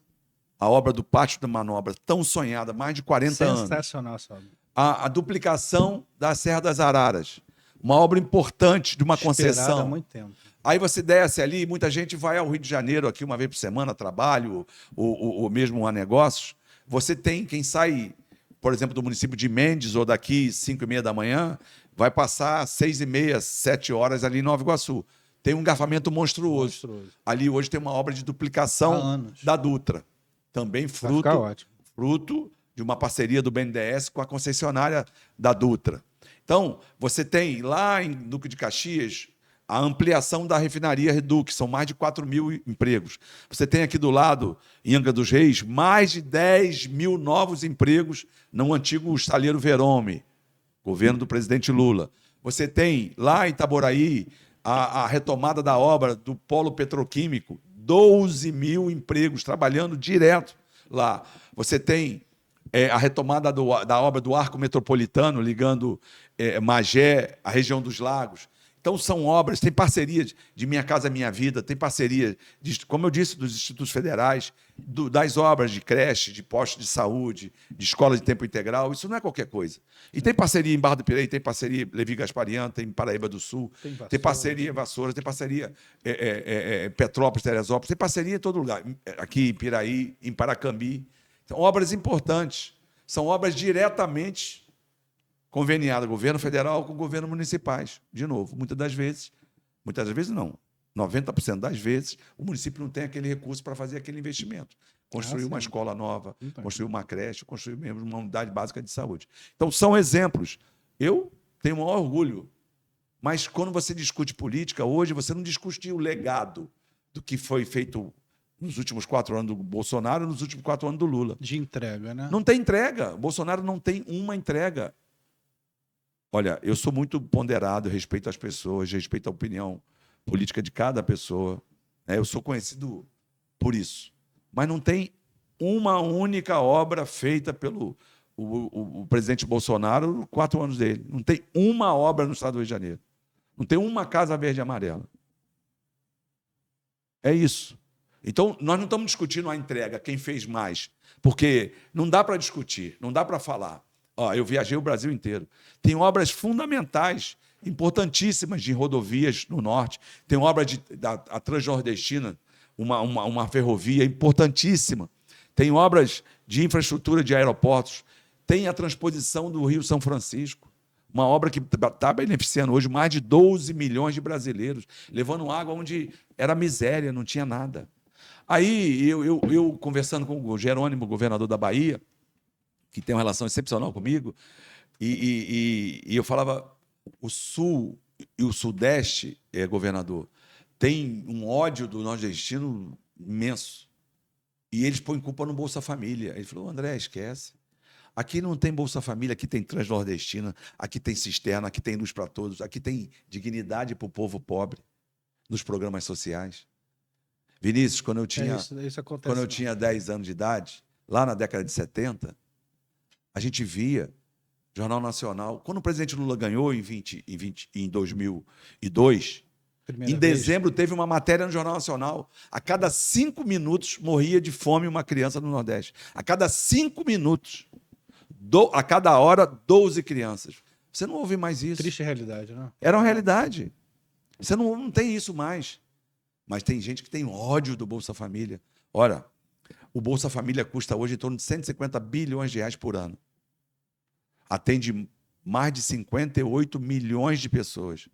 a obra do Pátio da Manobra, tão sonhada, mais de 40 anos. Sensacional essa obra. A duplicação da Serra das Araras, uma obra importante de uma Esperada concessão. há muito tempo. Aí você desce ali, muita gente vai ao Rio de Janeiro aqui uma vez por semana, trabalho, ou mesmo a negócios. Você tem quem sai, por exemplo, do município de Mendes, ou daqui 5h30 da manhã, vai passar 6h30, 7 horas ali em Nova Iguaçu. Tem um engarrafamento monstruoso. Ali hoje tem uma obra de duplicação da Dutra. Também fruto de uma parceria do BNDES com a concessionária da Dutra. Então, você tem lá em Duque de Caxias a ampliação da refinaria Reduc, são mais de 4.000 empregos. Você tem aqui do lado, em Angra dos Reis, mais de 10.000 novos empregos no antigo estaleiro Verome, governo do presidente Lula. Você tem lá em Itaboraí a retomada da obra do polo petroquímico, 12.000 empregos trabalhando direto lá. Você tem a retomada da obra do Arco Metropolitano, ligando Magé à região dos Lagos. Então, são obras, tem parcerias de Minha Casa Minha Vida, tem parceria, como eu disse, dos institutos federais, das obras de creche, de postos de saúde, de escola de tempo integral, isso não é qualquer coisa. E tem parceria em Barra do Piraí, tem parceria Levi Gasparian, tem Paraíba do Sul, tem parceria em Vassouras, tem parceria Petrópolis, Teresópolis, tem parceria em todo lugar, aqui em Piraí, em Paracambi. Então, obras importantes, são obras diretamente conveniada governo federal com governo municipais. De novo, muitas das vezes não, 90% das vezes, o município não tem aquele recurso para fazer aquele investimento. Construir uma escola nova, construir uma creche, construir mesmo uma unidade básica de saúde. Então, são exemplos. Eu tenho o maior orgulho, mas quando você discute política, hoje você não discute o legado do que foi feito nos últimos 4 anos do Bolsonaro e nos últimos 4 anos do Lula. De entrega, né? Não tem entrega. O Bolsonaro não tem uma entrega. Olha, eu sou muito ponderado, respeito as pessoas, respeito a opinião política de cada pessoa. Eu sou conhecido por isso. Mas não tem uma única obra feita pelo o presidente Bolsonaro nos 4 anos dele. Não tem uma obra no estado do Rio de Janeiro. Não tem uma Casa Verde e Amarela. É isso. Então, nós não estamos discutindo a entrega, quem fez mais, porque não dá para discutir, não dá para falar. Eu viajei o Brasil inteiro. Tem obras fundamentais, importantíssimas de rodovias no norte. Tem obra da Transnordestina, uma ferrovia importantíssima. Tem obras de infraestrutura de aeroportos. Tem a transposição do Rio São Francisco, uma obra que está beneficiando hoje mais de 12 milhões de brasileiros, levando água onde era miséria, não tinha nada. Aí, eu conversando com o Jerônimo, governador da Bahia, que tem uma relação excepcional comigo, e eu falava, o Sul e o Sudeste, governador, tem um ódio do nordestino imenso, e eles põem culpa no Bolsa Família. Ele falou, André, esquece. Aqui não tem Bolsa Família, aqui tem Transnordestina, aqui tem cisterna, aqui tem luz para todos, aqui tem dignidade para o povo pobre nos programas sociais. Vinícius, quando eu tinha 10 anos de idade, lá na década de 70, a gente via Jornal Nacional. Quando o presidente Lula ganhou em 2002, em dezembro teve uma matéria no Jornal Nacional. A cada 5 minutos morria de fome uma criança no Nordeste. A cada 5 minutos, a cada hora, 12 crianças. Você não ouve mais isso. Triste realidade, né? Era uma realidade. Você não tem isso mais. Mas tem gente que tem ódio do Bolsa Família. Ora, o Bolsa Família custa hoje em torno de 150 bilhões de reais por ano. Atende mais de 58 milhões de pessoas.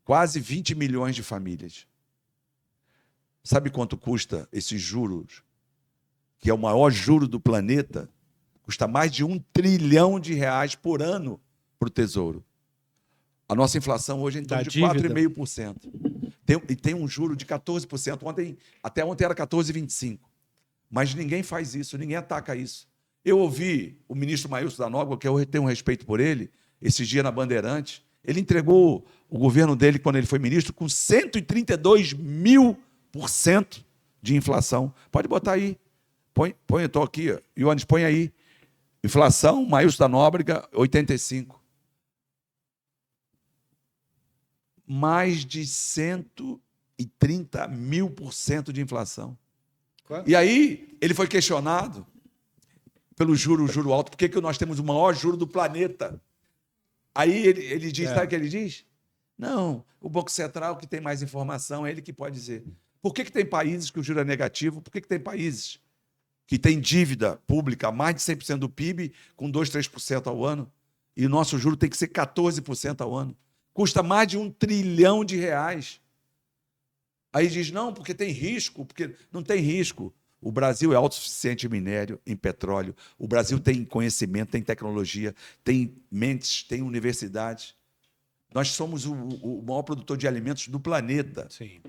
Quase 20 milhões de famílias. Sabe quanto custa esses juros? Que é o maior juro do planeta. Custa mais de 1 trilhão de reais por ano para o Tesouro. A nossa inflação hoje é em torno de 4,5%. E tem um juro de 14%. Até ontem era 14,25%. Mas ninguém faz isso, ninguém ataca isso. Eu ouvi o ministro Maílson da Nóbrega, que eu tenho um respeito por ele, esse dia na Bandeirante, ele entregou o governo dele, quando ele foi ministro, com 132.000% de inflação. Pode botar aí. Põe, eu estou aqui. Ioannis, põe aí. Inflação, Maílson da Nóbrega, 85. Mais de 130.000% de inflação. Claro. E aí, ele foi questionado pelo juro alto. Por que nós temos o maior juro do planeta? Aí ele diz, sabe o que ele diz? Não, o Banco Central que tem mais informação, é ele que pode dizer. Por que tem países que o juro é negativo? Por que tem países que têm dívida pública, mais de 100% do PIB, com 2%, 3% ao ano? E o nosso juro tem que ser 14% ao ano. Custa mais de R$1 trilhão. Aí diz, não, porque tem risco. Porque não tem risco. O Brasil é autossuficiente em minério, em petróleo. O Brasil tem conhecimento, tem tecnologia, tem mentes, tem universidades. Nós somos o maior produtor de alimentos do planeta. Sim.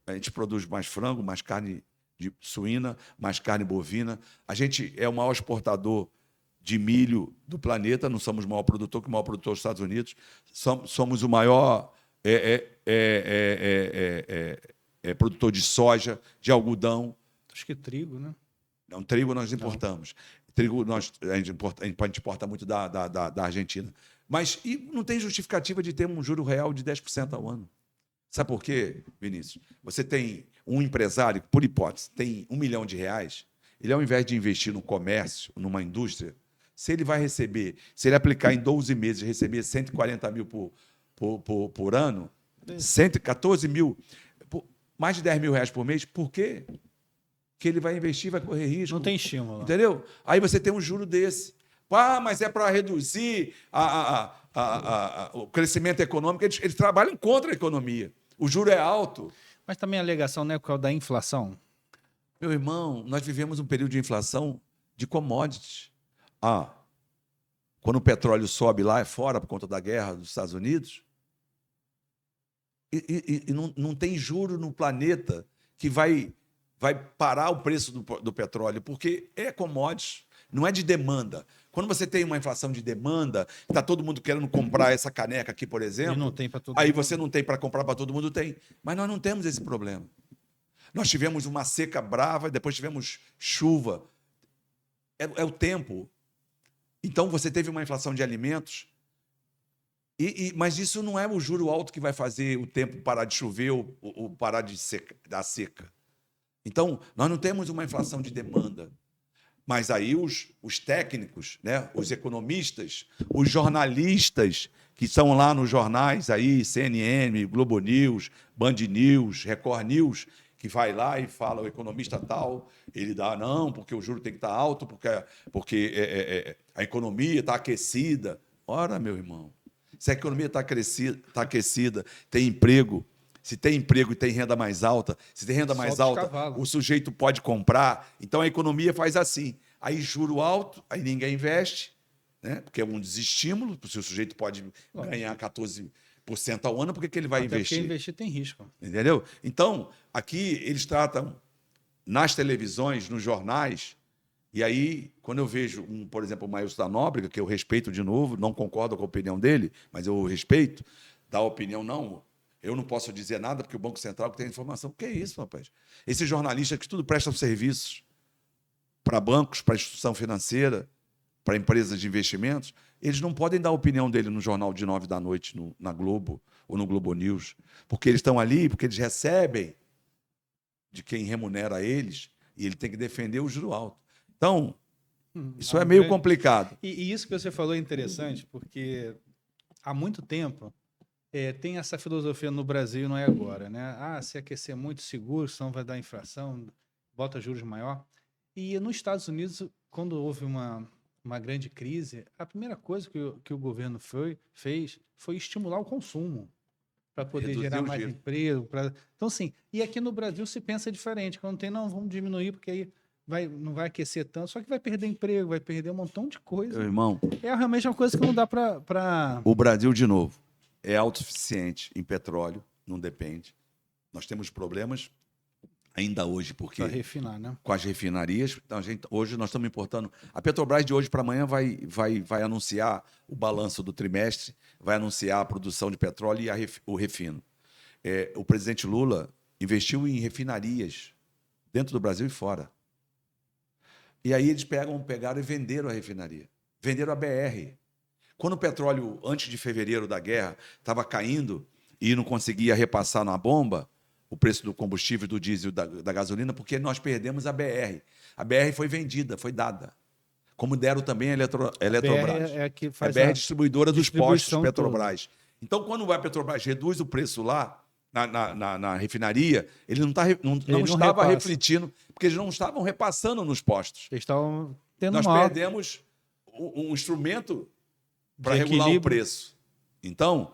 A gente produz mais frango, mais carne de suína, mais carne bovina. A gente é o maior exportador de milho do planeta. Não somos o maior produtor, que o maior produtor dos Estados Unidos. Somos o maior produtor de soja, de algodão. Acho que trigo, né? Não, trigo nós importamos. Não. Trigo a gente importa muito da Argentina. Mas não tem justificativa de ter um juro real de 10% ao ano. Sabe por quê, Vinícius? Você tem um empresário, por hipótese, tem R$1 milhão, ele, ao invés de investir no comércio, numa indústria, se ele vai receber, se ele aplicar em 12 meses, receber 140 mil por ano, 114 mil, mais de 10 mil reais por mês, por quê? Que ele vai investir, vai correr risco. Não tem estímulo. Entendeu? Aí você tem um juro desse. Mas é para reduzir o crescimento econômico. Eles trabalham contra a economia. O juro é alto. Mas também a alegação, né, por causa da inflação. Meu irmão, nós vivemos um período de inflação de commodities. Quando o petróleo sobe lá fora por conta da guerra dos Estados Unidos, e não tem juro no planeta que vai parar o preço do petróleo, porque é commodities, não é de demanda. Quando você tem uma inflação de demanda, está todo mundo querendo comprar essa caneca aqui, por exemplo, e não tem para todo aí mundo. você não tem para comprar para todo mundo, tem. Mas nós não temos esse problema. Nós tivemos uma seca brava, depois tivemos chuva. É o tempo. Então, você teve uma inflação de alimentos, mas isso não é o juro alto que vai fazer o tempo parar de chover ou parar da seca. Então, nós não temos uma inflação de demanda. Mas aí os técnicos, né, os economistas, os jornalistas que estão lá nos jornais, aí, CNN, Globo News, Band News, Record News, que vai lá e fala, o economista tal, ele dá, não, porque o juro tem que estar alto, porque a economia está aquecida. Ora, meu irmão, se a economia está aquecida, tem emprego, se tem emprego e tem renda mais alta, se tem renda mais alta, o sujeito pode comprar. Então, a economia faz assim. Aí, juro alto, aí ninguém investe, né? Porque é um desestímulo, se o sujeito pode ganhar 14% ao ano, por que ele vai investir? Porque investir tem risco. Entendeu? Então, aqui eles tratam nas televisões, nos jornais, e aí, quando eu vejo, por exemplo, o Maílson da Nóbrega, que eu respeito de novo, não concordo com a opinião dele, mas eu respeito, dá a opinião, não, eu não posso dizer nada, porque o Banco Central que tem a informação. O que é isso, rapaz? Esses jornalistas que tudo prestam serviços para bancos, para instituição financeira, para empresas de investimentos, eles não podem dar a opinião dele no jornal de 9 da noite, na Globo ou no Globo News, porque eles estão ali, porque eles recebem de quem remunera eles, e ele tem que defender o juro alto. Então, isso é meio complicado. E isso que você falou é interessante, porque há muito tempo tem essa filosofia no Brasil, não é agora, né? Se aquecer muito seguro, senão vai dar inflação, bota juros maior. E nos Estados Unidos, quando houve uma grande crise, a primeira coisa que o governo fez foi estimular o consumo para poder gerar mais emprego. Então, assim, e aqui no Brasil se pensa diferente. Quando tem, não, vamos diminuir, porque aí não vai aquecer tanto, só que vai perder emprego, vai perder um montão de coisa. Meu irmão, é realmente uma coisa que não dá para... O Brasil, de novo, é autossuficiente em petróleo, não depende. Nós temos problemas ainda hoje, porque Para refinar, né? com as refinarias, então, hoje nós estamos importando. A Petrobras de hoje para amanhã vai anunciar o balanço do trimestre, vai anunciar a produção de petróleo e o refino. O presidente Lula investiu em refinarias dentro do Brasil e fora. E aí eles pegaram e venderam a refinaria. Venderam a BR. Quando o petróleo, antes de fevereiro da guerra, estava caindo e não conseguia repassar na bomba o preço do combustível, do diesel, da gasolina, porque nós perdemos a BR. A BR foi vendida, foi dada. Como deram também a Eletrobras. É a que faz a BR distribuidora dos postos distribuição Petrobras. toda. Então, quando a Petrobras reduz o preço lá, na refinaria, ele não estava repassa. refletindo, porque eles não estavam repassando nos postos. Eles estavam tendo Nós mal. perdemos um instrumento para De regular o equilíbrio. preço. Então,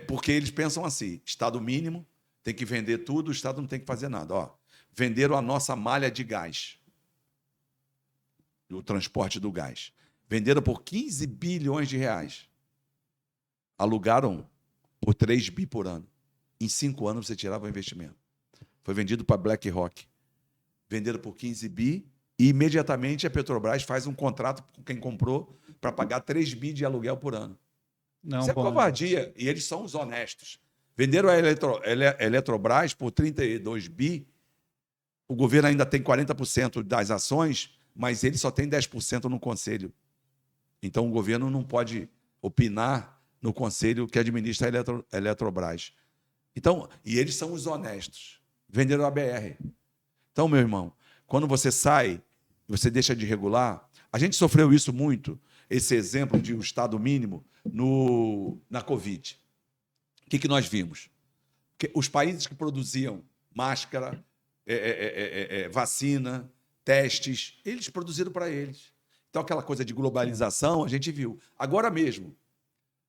porque eles pensam assim, Estado mínimo, tem que vender tudo, o Estado não tem que fazer nada. Ó, venderam a nossa malha de gás, o transporte do gás. Venderam por 15 bilhões de reais. Alugaram por 3 bi por ano. Em 5 anos você tirava o investimento. Foi vendido para BlackRock. Venderam por 15 bi e imediatamente a Petrobras faz um contrato com quem comprou para pagar 3 bi de aluguel por ano. Não, Isso é covardia. E eles são os honestos. Venderam a Eletrobras por 32 bi. O governo ainda tem 40% das ações, mas ele só tem 10% no conselho. Então o governo não pode opinar no conselho que administra a Eletrobras. Então, e eles são os honestos. Venderam a BR. Então, meu irmão, quando você sai, você deixa de regular. A gente sofreu isso muito, esse exemplo de um Estado mínimo na Covid. O que nós vimos? Que os países que produziam máscara, vacina, testes, eles produziram para eles. Então, aquela coisa de globalização, a gente viu. Agora mesmo,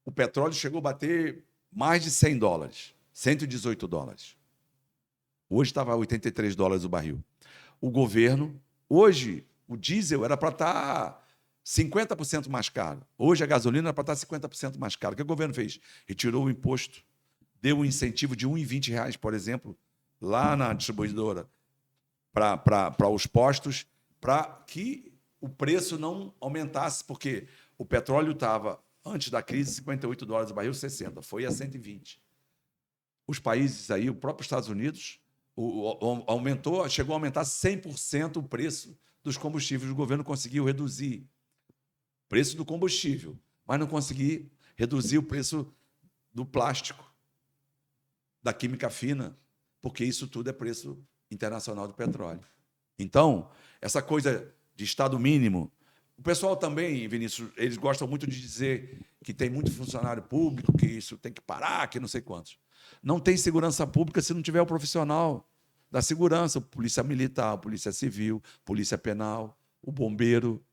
o petróleo chegou a bater mais de $100, 118 dólares. Hoje estava $83 o barril. O governo, hoje, o diesel era para estar 50% mais caro. Hoje a gasolina era para estar 50% mais caro. O que o governo fez? Retirou o imposto, deu um incentivo de R$1,20, por exemplo, lá na distribuidora, para os postos, para que o preço não aumentasse, porque o petróleo estava, antes da crise, 58 dólares o barril, 60, foi a 120. Os países aí, o próprio Estados Unidos, chegou a aumentar 100% o preço dos combustíveis. O governo conseguiu reduzir o preço do combustível, mas não conseguiu reduzir o preço do plástico, da química fina, porque isso tudo é preço internacional do petróleo. Então, essa coisa de Estado mínimo, o pessoal também, Vinícius, eles gostam muito de dizer que tem muito funcionário público, que isso tem que parar, que não sei quantos. Não tem segurança pública se não tiver o profissional da segurança, polícia militar, polícia civil, polícia penal, o bombeiro.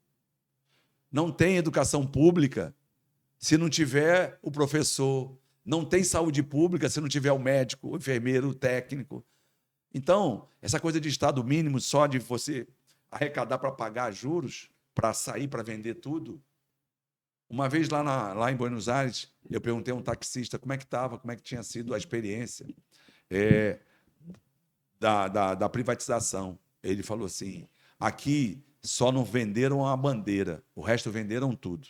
Não tem educação pública se não tiver o professor. Não tem saúde pública se não tiver o médico, o enfermeiro, o técnico. Então, essa coisa de Estado mínimo, só de você arrecadar para pagar juros, para sair, para vender tudo. Uma vez lá em Buenos Aires, eu perguntei a um taxista como é que estava, como é que tinha sido a experiência da privatização. Ele falou assim, aqui só não venderam a bandeira, o resto venderam tudo.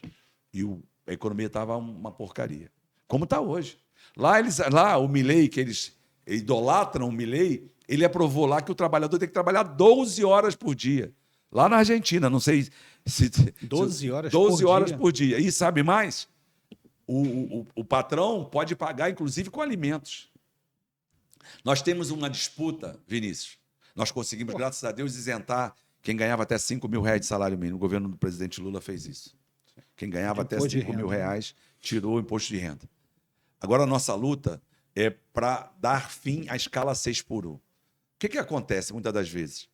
E a economia estava uma porcaria. Como está hoje. Lá o Milei, que eles idolatram o Milei, ele aprovou lá que o trabalhador tem que trabalhar 12 horas por dia. Lá na Argentina, não sei se... 12 horas 12 por horas dia? por dia. E sabe mais? O patrão pode pagar, inclusive, com alimentos. Nós temos uma disputa, Vinícius. Nós conseguimos, graças a Deus, isentar quem ganhava até R$5.000 de salário mínimo. O governo do presidente Lula fez isso. Quem ganhava até R$5.000 tirou o imposto de renda. Agora, a nossa luta é para dar fim à escala 6 por 1. O que acontece muitas das vezes?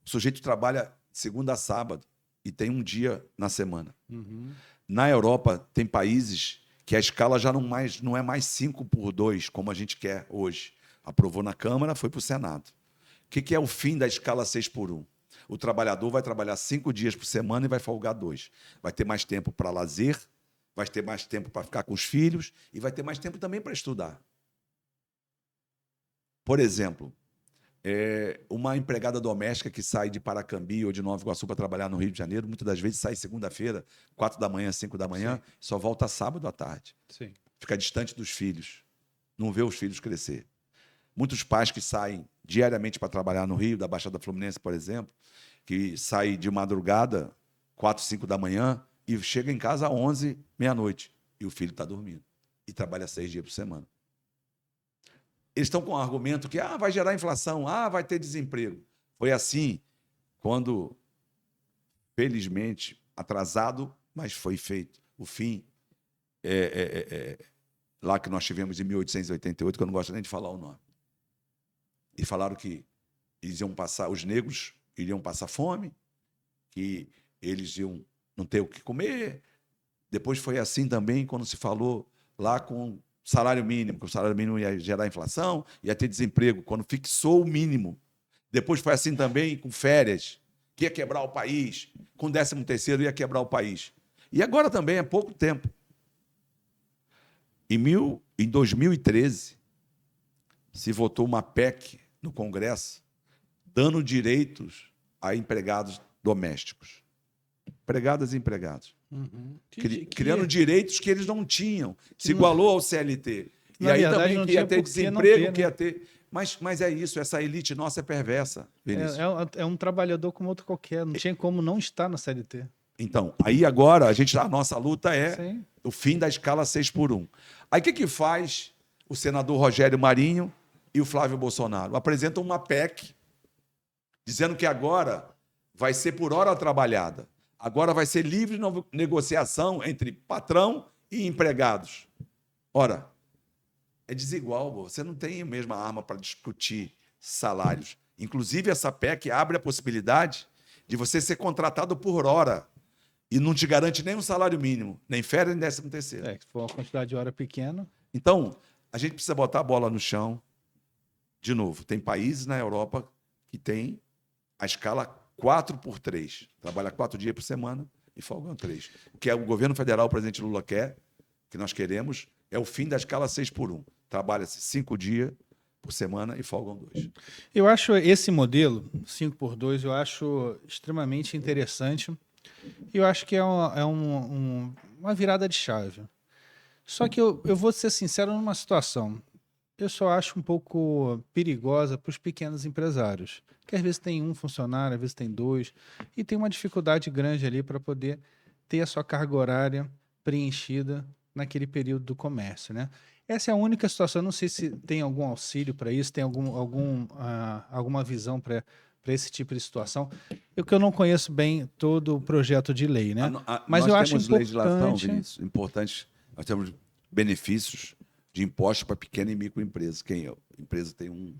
O sujeito trabalha segunda a sábado e tem um dia na semana. Uhum. Na Europa, tem países que a escala já não é mais 5 por 2, como a gente quer hoje. Aprovou na Câmara, foi para o Senado. O que é o fim da escala 6 por 1? O trabalhador vai trabalhar 5 dias por semana e vai folgar 2. Vai ter mais tempo para lazer, vai ter mais tempo para ficar com os filhos e vai ter mais tempo também para estudar. Por exemplo, Uma empregada doméstica que sai de Paracambi ou de Nova Iguaçu para trabalhar no Rio de Janeiro, muitas das vezes sai segunda-feira, 4 da manhã, 5 da manhã, Sim. só volta sábado à tarde. Sim. Fica distante dos filhos, não vê os filhos crescer. Muitos pais que saem diariamente para trabalhar no Rio, da Baixada Fluminense, por exemplo, que saem de madrugada, 4, 5 da manhã, e chega em casa às 11, meia-noite, e o filho está dormindo. E trabalha 6 dias por semana. Eles estão com o argumento que vai gerar inflação, vai ter desemprego. Foi assim quando, felizmente, atrasado, mas foi feito. O fim, lá que nós tivemos em 1888, que eu não gosto nem de falar o nome. E falaram que eles iam passar, os negros iriam passar fome, que eles iam não ter o que comer. Depois foi assim também quando se falou lá com salário mínimo, que o salário mínimo ia gerar inflação, ia ter desemprego, quando fixou o mínimo. Depois foi assim também com férias, que ia quebrar o país, com 13º ia quebrar o país. E agora também, há pouco tempo. Em 2013, se votou uma PEC no Congresso dando direitos a empregados domésticos. Empregadas e empregados. Uhum. Criando direitos que eles não tinham. Se igualou ao CLT. E aí verdade, também que ia ter desemprego, que ia ter... Mas é isso, essa elite nossa é perversa, Vinícius. É um trabalhador como outro qualquer, não tinha como não estar na CLT. Então, aí agora a nossa luta é Sim. o fim da escala 6x1. Aí o que faz o senador Rogério Marinho e o Flávio Bolsonaro? Apresentam uma PEC dizendo que agora vai ser por hora trabalhada. Agora vai ser livre negociação entre patrão e empregados. Ora, é desigual, você não tem a mesma arma para discutir salários. Inclusive, essa PEC abre a possibilidade de você ser contratado por hora e não te garante nem um salário mínimo, nem férias, nem 13º. Se for uma quantidade de hora pequena. Então, a gente precisa botar a bola no chão. De novo, tem países na Europa que tem a escala 4x3. Trabalha 4 dias por semana e folgam 3. O que o governo federal, o presidente Lula quer, que nós queremos, é o fim da escala 6x1. Trabalha-se 5 dias por semana e folgam 2. Eu acho esse modelo, 5x2, eu acho extremamente interessante. Eu acho que é uma virada de chave. Só que eu vou ser sincero numa situação. Eu só acho um pouco perigosa para os pequenos empresários. Que às vezes tem um funcionário, às vezes tem 2, e tem uma dificuldade grande ali para poder ter a sua carga horária preenchida naquele período do comércio, né? Essa é a única situação. Eu não sei se tem algum auxílio para isso, tem alguma visão para esse tipo de situação. Que eu não conheço bem todo o projeto de lei, né? Mas eu nós acho temos legislação, Vinícius, importante. Nós temos benefícios de impostos para pequena e microempresa. A empresa tem 1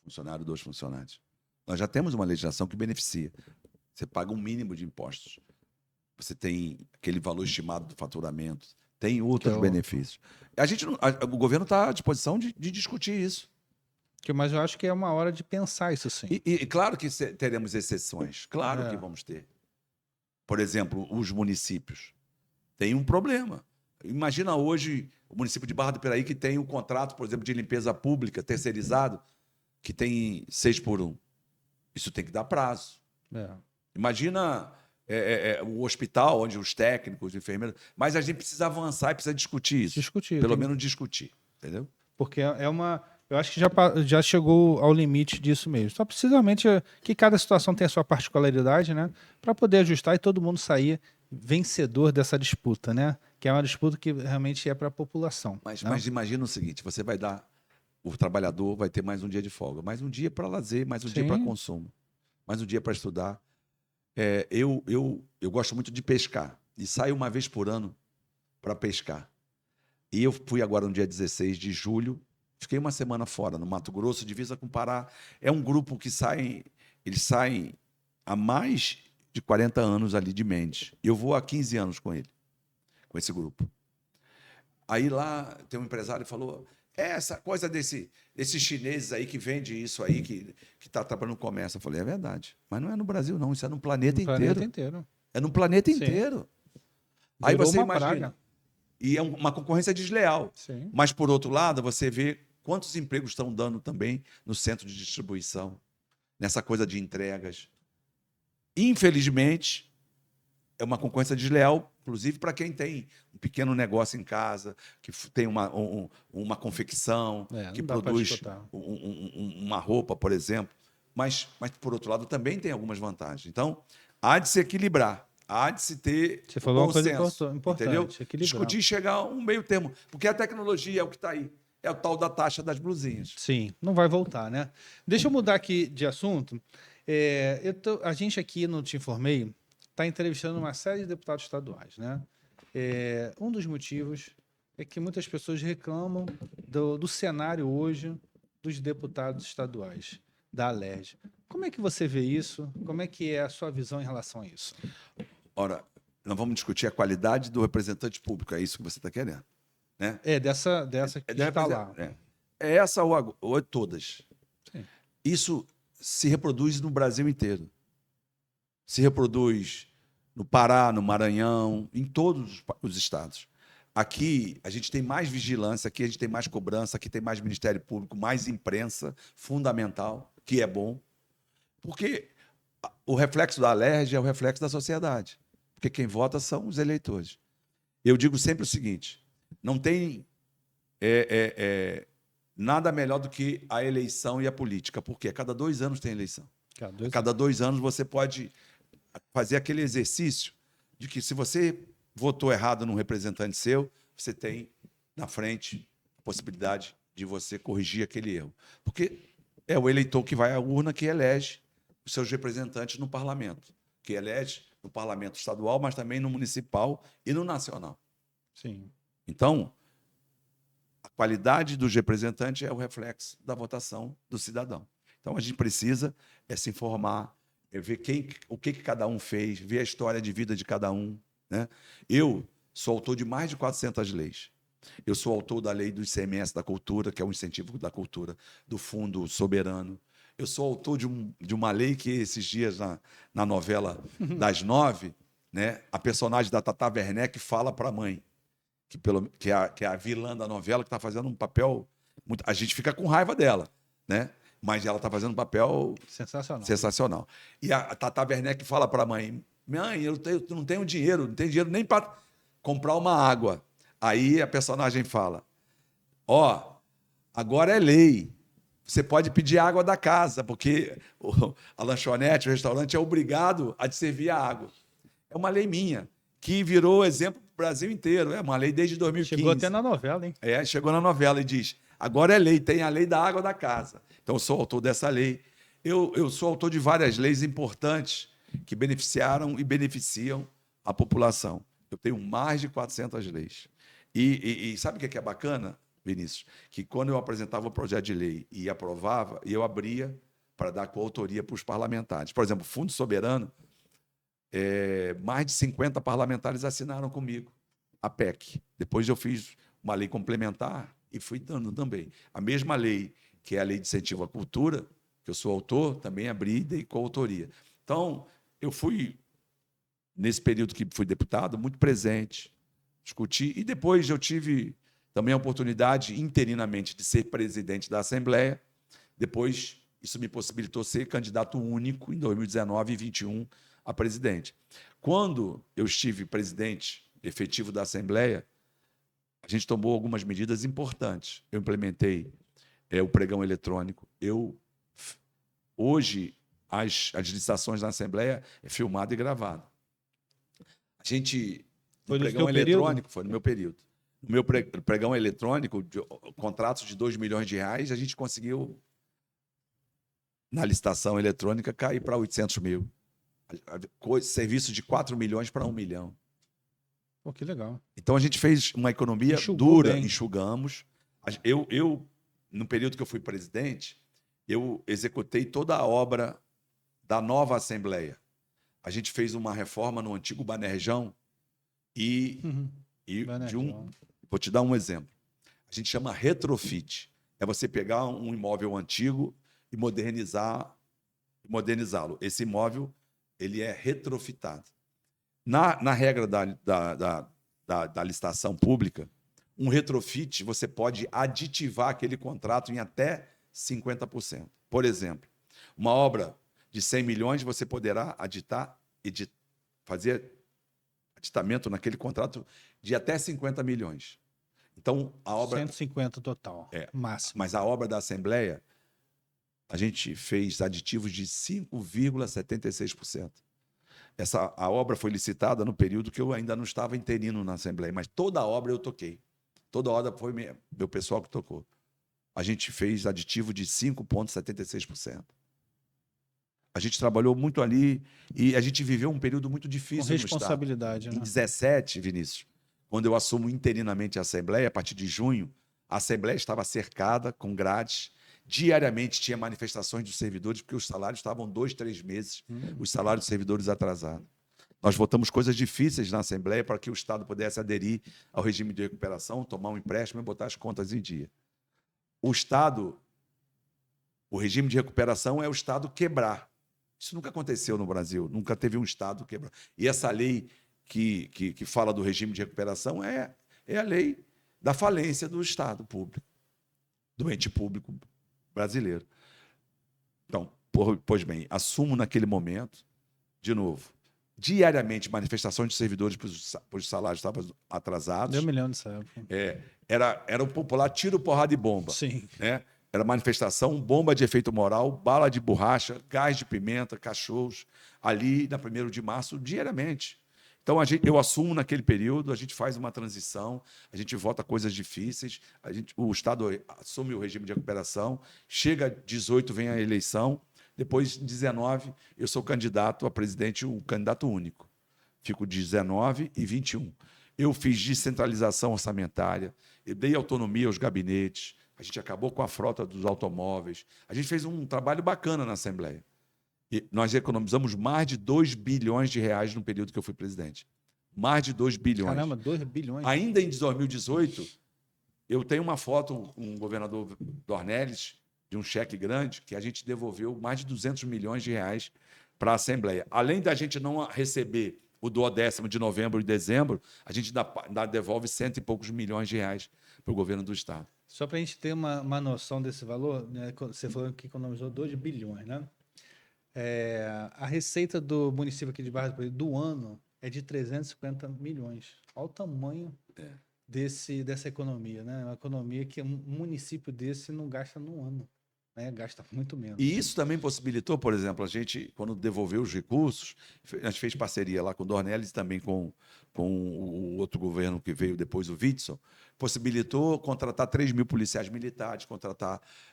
funcionário, 2 funcionários. Nós já temos uma legislação que beneficia. Você paga um mínimo de impostos. Você tem aquele valor estimado do faturamento. Tem outros benefícios. O governo está à disposição de discutir isso. Mas eu acho que é uma hora de pensar isso sim. E claro que teremos exceções. Claro que vamos ter. Por exemplo, os municípios têm um problema. Imagina hoje o município de Barra do Piraí que tem um contrato, por exemplo, de limpeza pública terceirizado, que tem 6x1. Isso tem que dar prazo. Imagina o hospital, onde os técnicos, os enfermeiros... Mas a gente precisa avançar e precisa discutir isso. Pelo menos discutir. Entendeu? Porque eu acho que já chegou ao limite disso mesmo. Só precisa realmente que cada situação tenha a sua particularidade, né? Para poder ajustar e todo mundo sair vencedor dessa disputa, né? Que é uma disputa que realmente é para a população. Mas imagina o seguinte, o trabalhador vai ter mais um dia de folga, mais um dia para lazer, mais um dia para consumo, mais um dia para estudar. Eu gosto muito de pescar e saio uma vez por ano para pescar. E eu fui agora no dia 16 de julho, fiquei uma semana fora, no Mato Grosso, divisa com Pará. É um grupo que eles saem há mais de 40 anos ali de Mendes. Eu vou há 15 anos com esse grupo. Aí lá tem um empresário que falou, essa coisa desses chineses aí que vende isso aí, que está trabalhando no comércio. Eu falei, é verdade, mas não é no Brasil não, isso é no planeta inteiro. É no planeta inteiro. Aí você imagina. E é uma concorrência desleal. Sim. Mas, por outro lado, você vê quantos empregos estão dando também no centro de distribuição, nessa coisa de entregas. Infelizmente, é uma concorrência desleal, inclusive para quem tem um pequeno negócio em casa, que tem uma confecção, que produz uma roupa, por exemplo. Mas, por outro lado, também tem algumas vantagens. Então, há de se equilibrar, há de se ter Você falou uma coisa importante, entendeu? equilibrar. Discutir e chegar a um meio termo. Porque a tecnologia é o que está aí. É o tal da taxa das blusinhas. Sim, não vai voltar, né? Deixa eu mudar aqui de assunto. A gente aqui no Te Informei está entrevistando uma série de deputados estaduais, né? Um dos motivos é que muitas pessoas reclamam do cenário hoje dos deputados estaduais, da Alerj. Como é que você vê isso? Como é que é a sua visão em relação a isso? Ora, nós vamos discutir a qualidade do representante público, é isso que você está querendo, né? Dessa que está lá. É essa ou todas. Sim. Isso se reproduz no Brasil inteiro. Se reproduz no Pará, no Maranhão, em todos os estados. Aqui a gente tem mais vigilância, aqui a gente tem mais cobrança, aqui tem mais Ministério Público, mais imprensa, fundamental, que é bom. Porque o reflexo da Alerj é o reflexo da sociedade. Porque quem vota são os eleitores. Eu digo sempre o seguinte, não tem nada melhor do que a eleição e a política. Por quê? A cada 2 anos tem eleição. A cada 2 anos você pode fazer aquele exercício de que se você votou errado num representante seu, você tem na frente a possibilidade de você corrigir aquele erro. Porque é o eleitor que vai à urna que elege os seus representantes no parlamento, que elege no parlamento estadual, mas também no municipal e no nacional. Sim. Então, a qualidade dos representantes é o reflexo da votação do cidadão. Então, a gente precisa se informar, ver o que cada um fez, ver a história de vida de cada um, né? Eu sou autor de mais de 400 leis. Eu sou autor da lei do ICMS da cultura, que é o incentivo da cultura, do Fundo Soberano. Eu sou autor de uma lei que, esses dias, na novela das 9, né, a personagem da Tata Werneck fala para a mãe, que é a vilã da novela, que está fazendo um papel... a gente fica com raiva dela, né? Mas ela está fazendo um papel sensacional. E a Tata Werneck fala para a mãe, mãe, eu não tenho dinheiro nem para comprar uma água. Aí a personagem fala, agora é lei, você pode pedir água da casa, porque a lanchonete, o restaurante é obrigado a te servir a água. É uma lei minha, que virou exemplo para o Brasil inteiro. É uma lei desde 2015. Chegou até na novela, hein? Chegou na novela e diz, agora é lei, tem a lei da água da casa. Então, eu sou autor dessa lei. Eu sou autor de várias leis importantes que beneficiaram e beneficiam a população. Eu tenho mais de 400 leis. E sabe o que é bacana, Vinícius? Que quando eu apresentava o projeto de lei e aprovava, eu abria para dar coautoria para os parlamentares. Por exemplo, o Fundo Soberano, mais de 50 parlamentares assinaram comigo a PEC. Depois eu fiz uma lei complementar e fui dando também. A mesma lei, que é a Lei de Incentivo à Cultura, que eu sou autor, também abri e dei coautoria. Então, eu fui, nesse período que fui deputado, muito presente, discuti, e depois eu tive também a oportunidade, interinamente, de ser presidente da Assembleia. Depois, isso me possibilitou ser candidato único em 2019 e 2021 a presidente. Quando eu estive presidente efetivo da Assembleia, a gente tomou algumas medidas importantes. Eu implementei o pregão eletrônico. Hoje, as licitações na Assembleia é filmado e gravado. A gente... O pregão eletrônico foi no meu período. No meu pregão eletrônico, contratos de R$2 milhões, a gente conseguiu, na licitação eletrônica, cair para 800 mil. Serviço de 4 milhões para 1 milhão. Pô, que legal. Então, a gente fez uma economia dura, enxugamos. No período que eu fui presidente, eu executei toda a obra da nova Assembleia. A gente fez uma reforma no antigo Banerjão vou te dar um exemplo. A gente chama retrofit. É você pegar um imóvel antigo e modernizá-lo. Esse imóvel ele é retrofitado. Na regra da licitação pública, um retrofit, você pode aditivar aquele contrato em até 50%. Por exemplo, uma obra de 100 milhões, você poderá fazer aditamento naquele contrato de até 50 milhões. Então, a obra... 150 total, máximo. Mas a obra da Assembleia, a gente fez aditivos de 5,76%. A obra foi licitada no período que eu ainda não estava interino na Assembleia, mas toda a obra eu toquei. Toda a obra foi meu pessoal que tocou. A gente fez aditivo de 5,76%. A gente trabalhou muito ali e a gente viveu um período muito difícil com responsabilidade, no Estado. Né? Em 17, Vinícius, quando eu assumo interinamente a Assembleia, a partir de junho, a Assembleia estava cercada com grades. Diariamente tinha manifestações dos servidores, porque os salários estavam 2, 3 meses, os salários dos servidores atrasados. Nós votamos coisas difíceis na Assembleia para que o Estado pudesse aderir ao regime de recuperação, tomar um empréstimo e botar as contas em dia. O regime de recuperação é o Estado quebrar. Isso nunca aconteceu no Brasil, nunca teve um Estado quebrar. E essa lei que fala do regime de recuperação é a lei da falência do Estado público, do ente público brasileiro. Então, pois bem, assumo naquele momento, de novo, diariamente manifestações de servidores pois os salários estavam atrasados. Eu me lembro dessa época. Era o popular tiro, porrada e bomba. Sim. Né? Era manifestação, bomba de efeito moral, bala de borracha, gás de pimenta, cachorros, ali na 1º de março, diariamente. Então, eu assumo naquele período, a gente faz uma transição, a gente vota coisas difíceis, o Estado assume o regime de recuperação, chega 18, vem a eleição, depois, em 19, eu sou candidato a presidente, o candidato único. Fico 19 e 21. Eu fiz descentralização orçamentária, eu dei autonomia aos gabinetes, a gente acabou com a frota dos automóveis, a gente fez um trabalho bacana na Assembleia. E nós economizamos mais de 2 bilhões de reais no período que eu fui presidente. Mais de 2 bilhões. Caramba, 2 bilhões. Ainda em 2018, eu tenho uma foto com o governador Dornelles, de um cheque grande, que a gente devolveu mais de 200 milhões de reais para a Assembleia. Além da gente não receber o 10º de novembro e dezembro, a gente devolve 100 e poucos milhões de reais para o governo do Estado. Só para a gente ter uma noção desse valor, né? Você falou que economizou 2 bilhões, né? A receita do município aqui de Barra do Piraí do ano é de 350 milhões. Olha o tamanho dessa economia, né? Uma economia que um município desse não gasta no ano, né? Gasta muito menos. E isso também possibilitou, por exemplo, a gente, quando devolveu os recursos, a gente fez parceria lá com o Dornelles e também com o outro governo que veio depois, o Witzel, possibilitou contratar 3 mil policiais militares,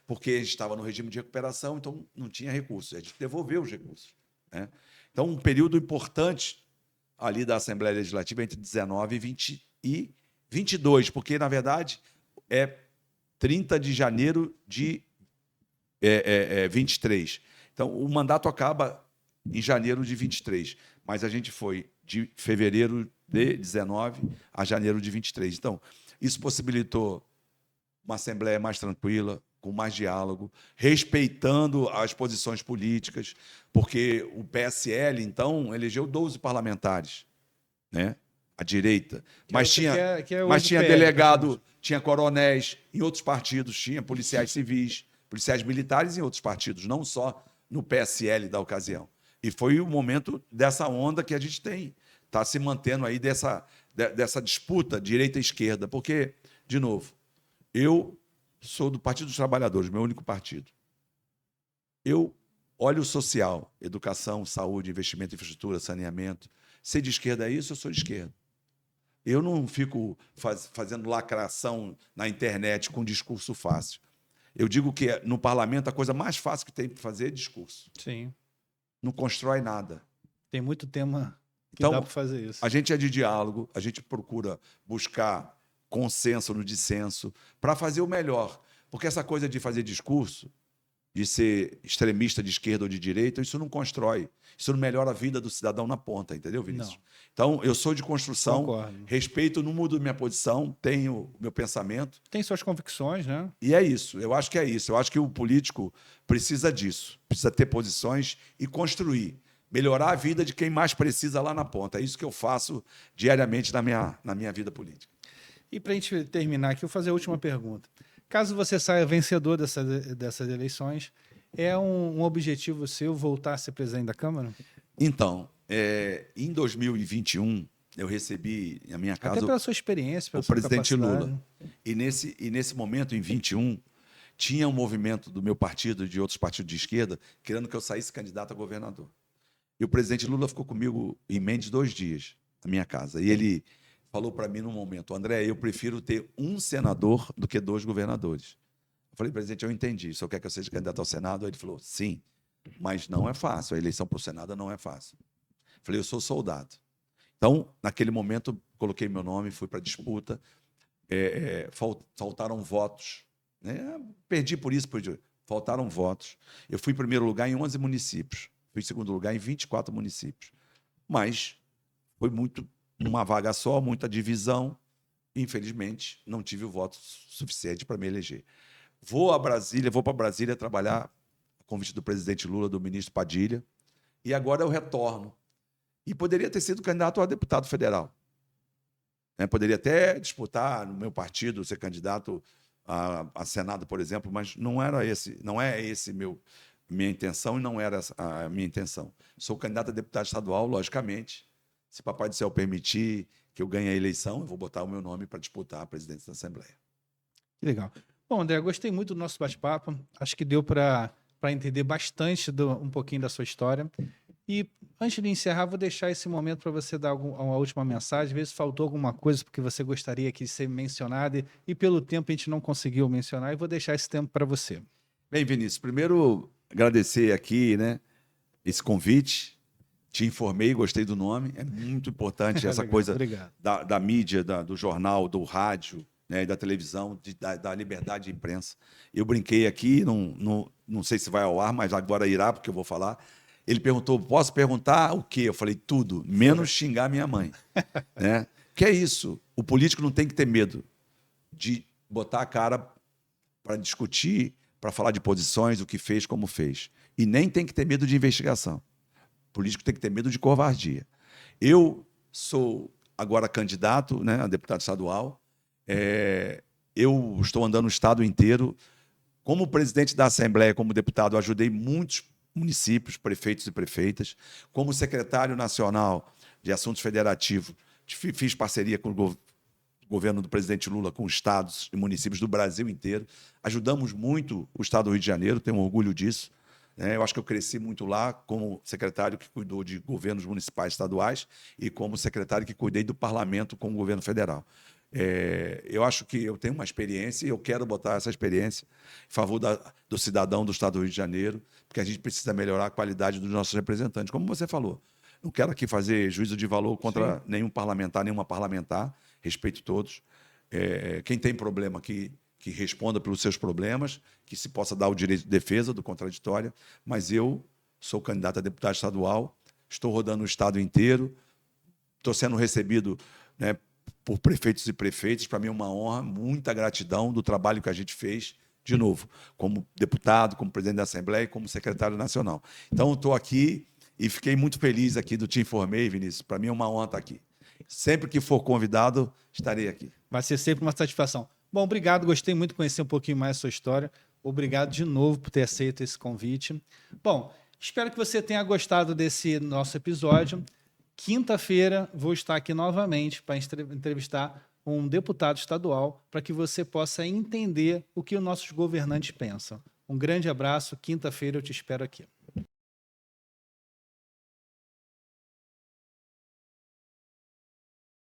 porque a gente estava no regime de recuperação, então não tinha recursos. A gente devolveu os recursos. Né? Então, um período importante ali da Assembleia Legislativa entre 19 e 22, porque, na verdade, é 30 de janeiro de 23. Então, o mandato acaba em janeiro de 23, mas a gente foi de fevereiro de 19 a janeiro de 23. Então, isso possibilitou uma Assembleia mais tranquila, com mais diálogo, respeitando as posições políticas, porque o PSL, então, elegeu 12 parlamentares, né? A direita. Mas tinha delegado, tinha coronéis, em outros partidos tinha policiais civis, policiais militares em outros partidos, não só no PSL da ocasião. E foi o momento dessa onda que a gente está se mantendo aí dessa disputa direita e esquerda, porque, de novo, eu sou do Partido dos Trabalhadores, meu único partido. Eu olho o social, educação, saúde, investimento, infraestrutura, saneamento. Ser de esquerda é isso, eu sou de esquerda. Eu não fico fazendo lacração na internet com discurso fácil. Eu digo que no parlamento a coisa mais fácil que tem para fazer é discurso. Sim. Não constrói nada. Tem muito tema que então, dá para fazer isso. A gente é de diálogo, a gente procura buscar consenso no dissenso para fazer o melhor. Porque essa coisa de fazer discurso, de ser extremista de esquerda ou de direita, isso não constrói. Isso não melhora a vida do cidadão na ponta, entendeu, Vinícius? Não. Então, eu sou de construção, concordo. Respeito, não mudo minha posição, tenho o meu pensamento. Tem suas convicções, né? E é isso, eu acho que é isso. Eu acho que o político precisa disso, precisa ter posições e construir, melhorar a vida de quem mais precisa lá na ponta. É isso que eu faço diariamente na minha vida política. E para a gente terminar aqui, eu vou fazer a última pergunta. Caso você saia vencedor dessas eleições, é um objetivo seu voltar a ser presidente da Câmara? Então, em 2021, eu recebi na minha Até casa pela sua experiência, pela o sua presidente capacidade. Lula. E nesse momento, em 21, tinha um movimento do meu partido e de outros partidos de esquerda querendo que eu saísse candidato a governador. E o presidente Lula ficou comigo em Mendes 2 dias, na minha casa. E ele falou para mim num momento: André, eu prefiro ter um senador do que 2 governadores. Eu falei: presidente, eu entendi. O senhor quer que eu seja candidato ao Senado? Aí ele falou: sim, mas não é fácil. A eleição para o Senado não é fácil. Eu falei: eu sou soldado. Então, naquele momento, coloquei meu nome, fui para a disputa. Faltaram votos. Né? Perdi por isso, faltaram votos. Eu fui em primeiro lugar em 11 municípios. Fui em segundo lugar em 24 municípios. Mas foi uma vaga só, muita divisão. Infelizmente, não tive o voto suficiente para me eleger. Vou para Brasília trabalhar a convite do presidente Lula, do ministro Padilha, e agora eu retorno. E poderia ter sido candidato a deputado federal. Poderia até disputar no meu partido, ser candidato a Senado, por exemplo, mas não é esse minha intenção e não era a minha intenção. Sou candidato a deputado estadual, logicamente. Se Papai do Céu permitir que eu ganhe a eleição, eu vou botar o meu nome para disputar a presidência da Assembleia. Que legal. Bom, André, gostei muito do nosso bate-papo. Acho que deu para entender bastante um pouquinho da sua história. E antes de encerrar, vou deixar esse momento para você dar uma última mensagem, ver se faltou alguma coisa porque você gostaria que ser mencionada e pelo tempo a gente não conseguiu mencionar, e vou deixar esse tempo para você. Bem, Vinícius, primeiro agradecer aqui, né, esse convite. Te informei, gostei do nome. É muito importante essa Legal, coisa da mídia, do jornal, do rádio, né, e da televisão, da liberdade de imprensa. Eu brinquei aqui, não sei se vai ao ar, mas agora irá, porque eu vou falar. Ele perguntou: posso perguntar o quê? Eu falei: tudo, menos xingar minha mãe. Né? Que é isso. O político não tem que ter medo de botar a cara para discutir, para falar de posições, o que fez, como fez. E nem tem que ter medo de investigação. O político tem que ter medo de covardia. Eu sou agora candidato, né, a deputado estadual. Eu estou andando no estado inteiro. Como presidente da Assembleia, como deputado, ajudei muitos municípios, prefeitos e prefeitas. Como secretário nacional de Assuntos Federativos, fiz parceria com o governo do presidente Lula, com estados e municípios do Brasil inteiro. Ajudamos muito o estado do Rio de Janeiro, tenho orgulho disso. Eu acho que eu cresci muito lá como secretário que cuidou de governos municipais e estaduais e como secretário que cuidei do parlamento com o governo federal. Eu acho que eu tenho uma experiência e eu quero botar essa experiência em favor do cidadão do estado do Rio de Janeiro, porque a gente precisa melhorar a qualidade dos nossos representantes. Como você falou, não quero aqui fazer juízo de valor contra nenhum parlamentar, nenhuma parlamentar, respeito todos. Quem tem problema que responda pelos seus problemas, que se possa dar o direito de defesa do contraditório, mas eu sou candidato a deputado estadual, estou rodando o estado inteiro, estou sendo recebido, né, por prefeitos e prefeitas. Para mim é uma honra, muita gratidão do trabalho que a gente fez, de novo, como deputado, como presidente da Assembleia e como secretário nacional. Então, estou aqui e fiquei muito feliz aqui do Te Informei, Vinícius. Para mim é uma honra estar aqui. Sempre que for convidado, estarei aqui. Vai ser sempre uma satisfação. Bom, obrigado, gostei muito de conhecer um pouquinho mais a sua história. Obrigado de novo por ter aceito esse convite. Bom, espero que você tenha gostado desse nosso episódio. Quinta-feira vou estar aqui novamente para entrevistar um deputado estadual para que você possa entender o que os nossos governantes pensam. Um grande abraço, quinta-feira eu te espero aqui.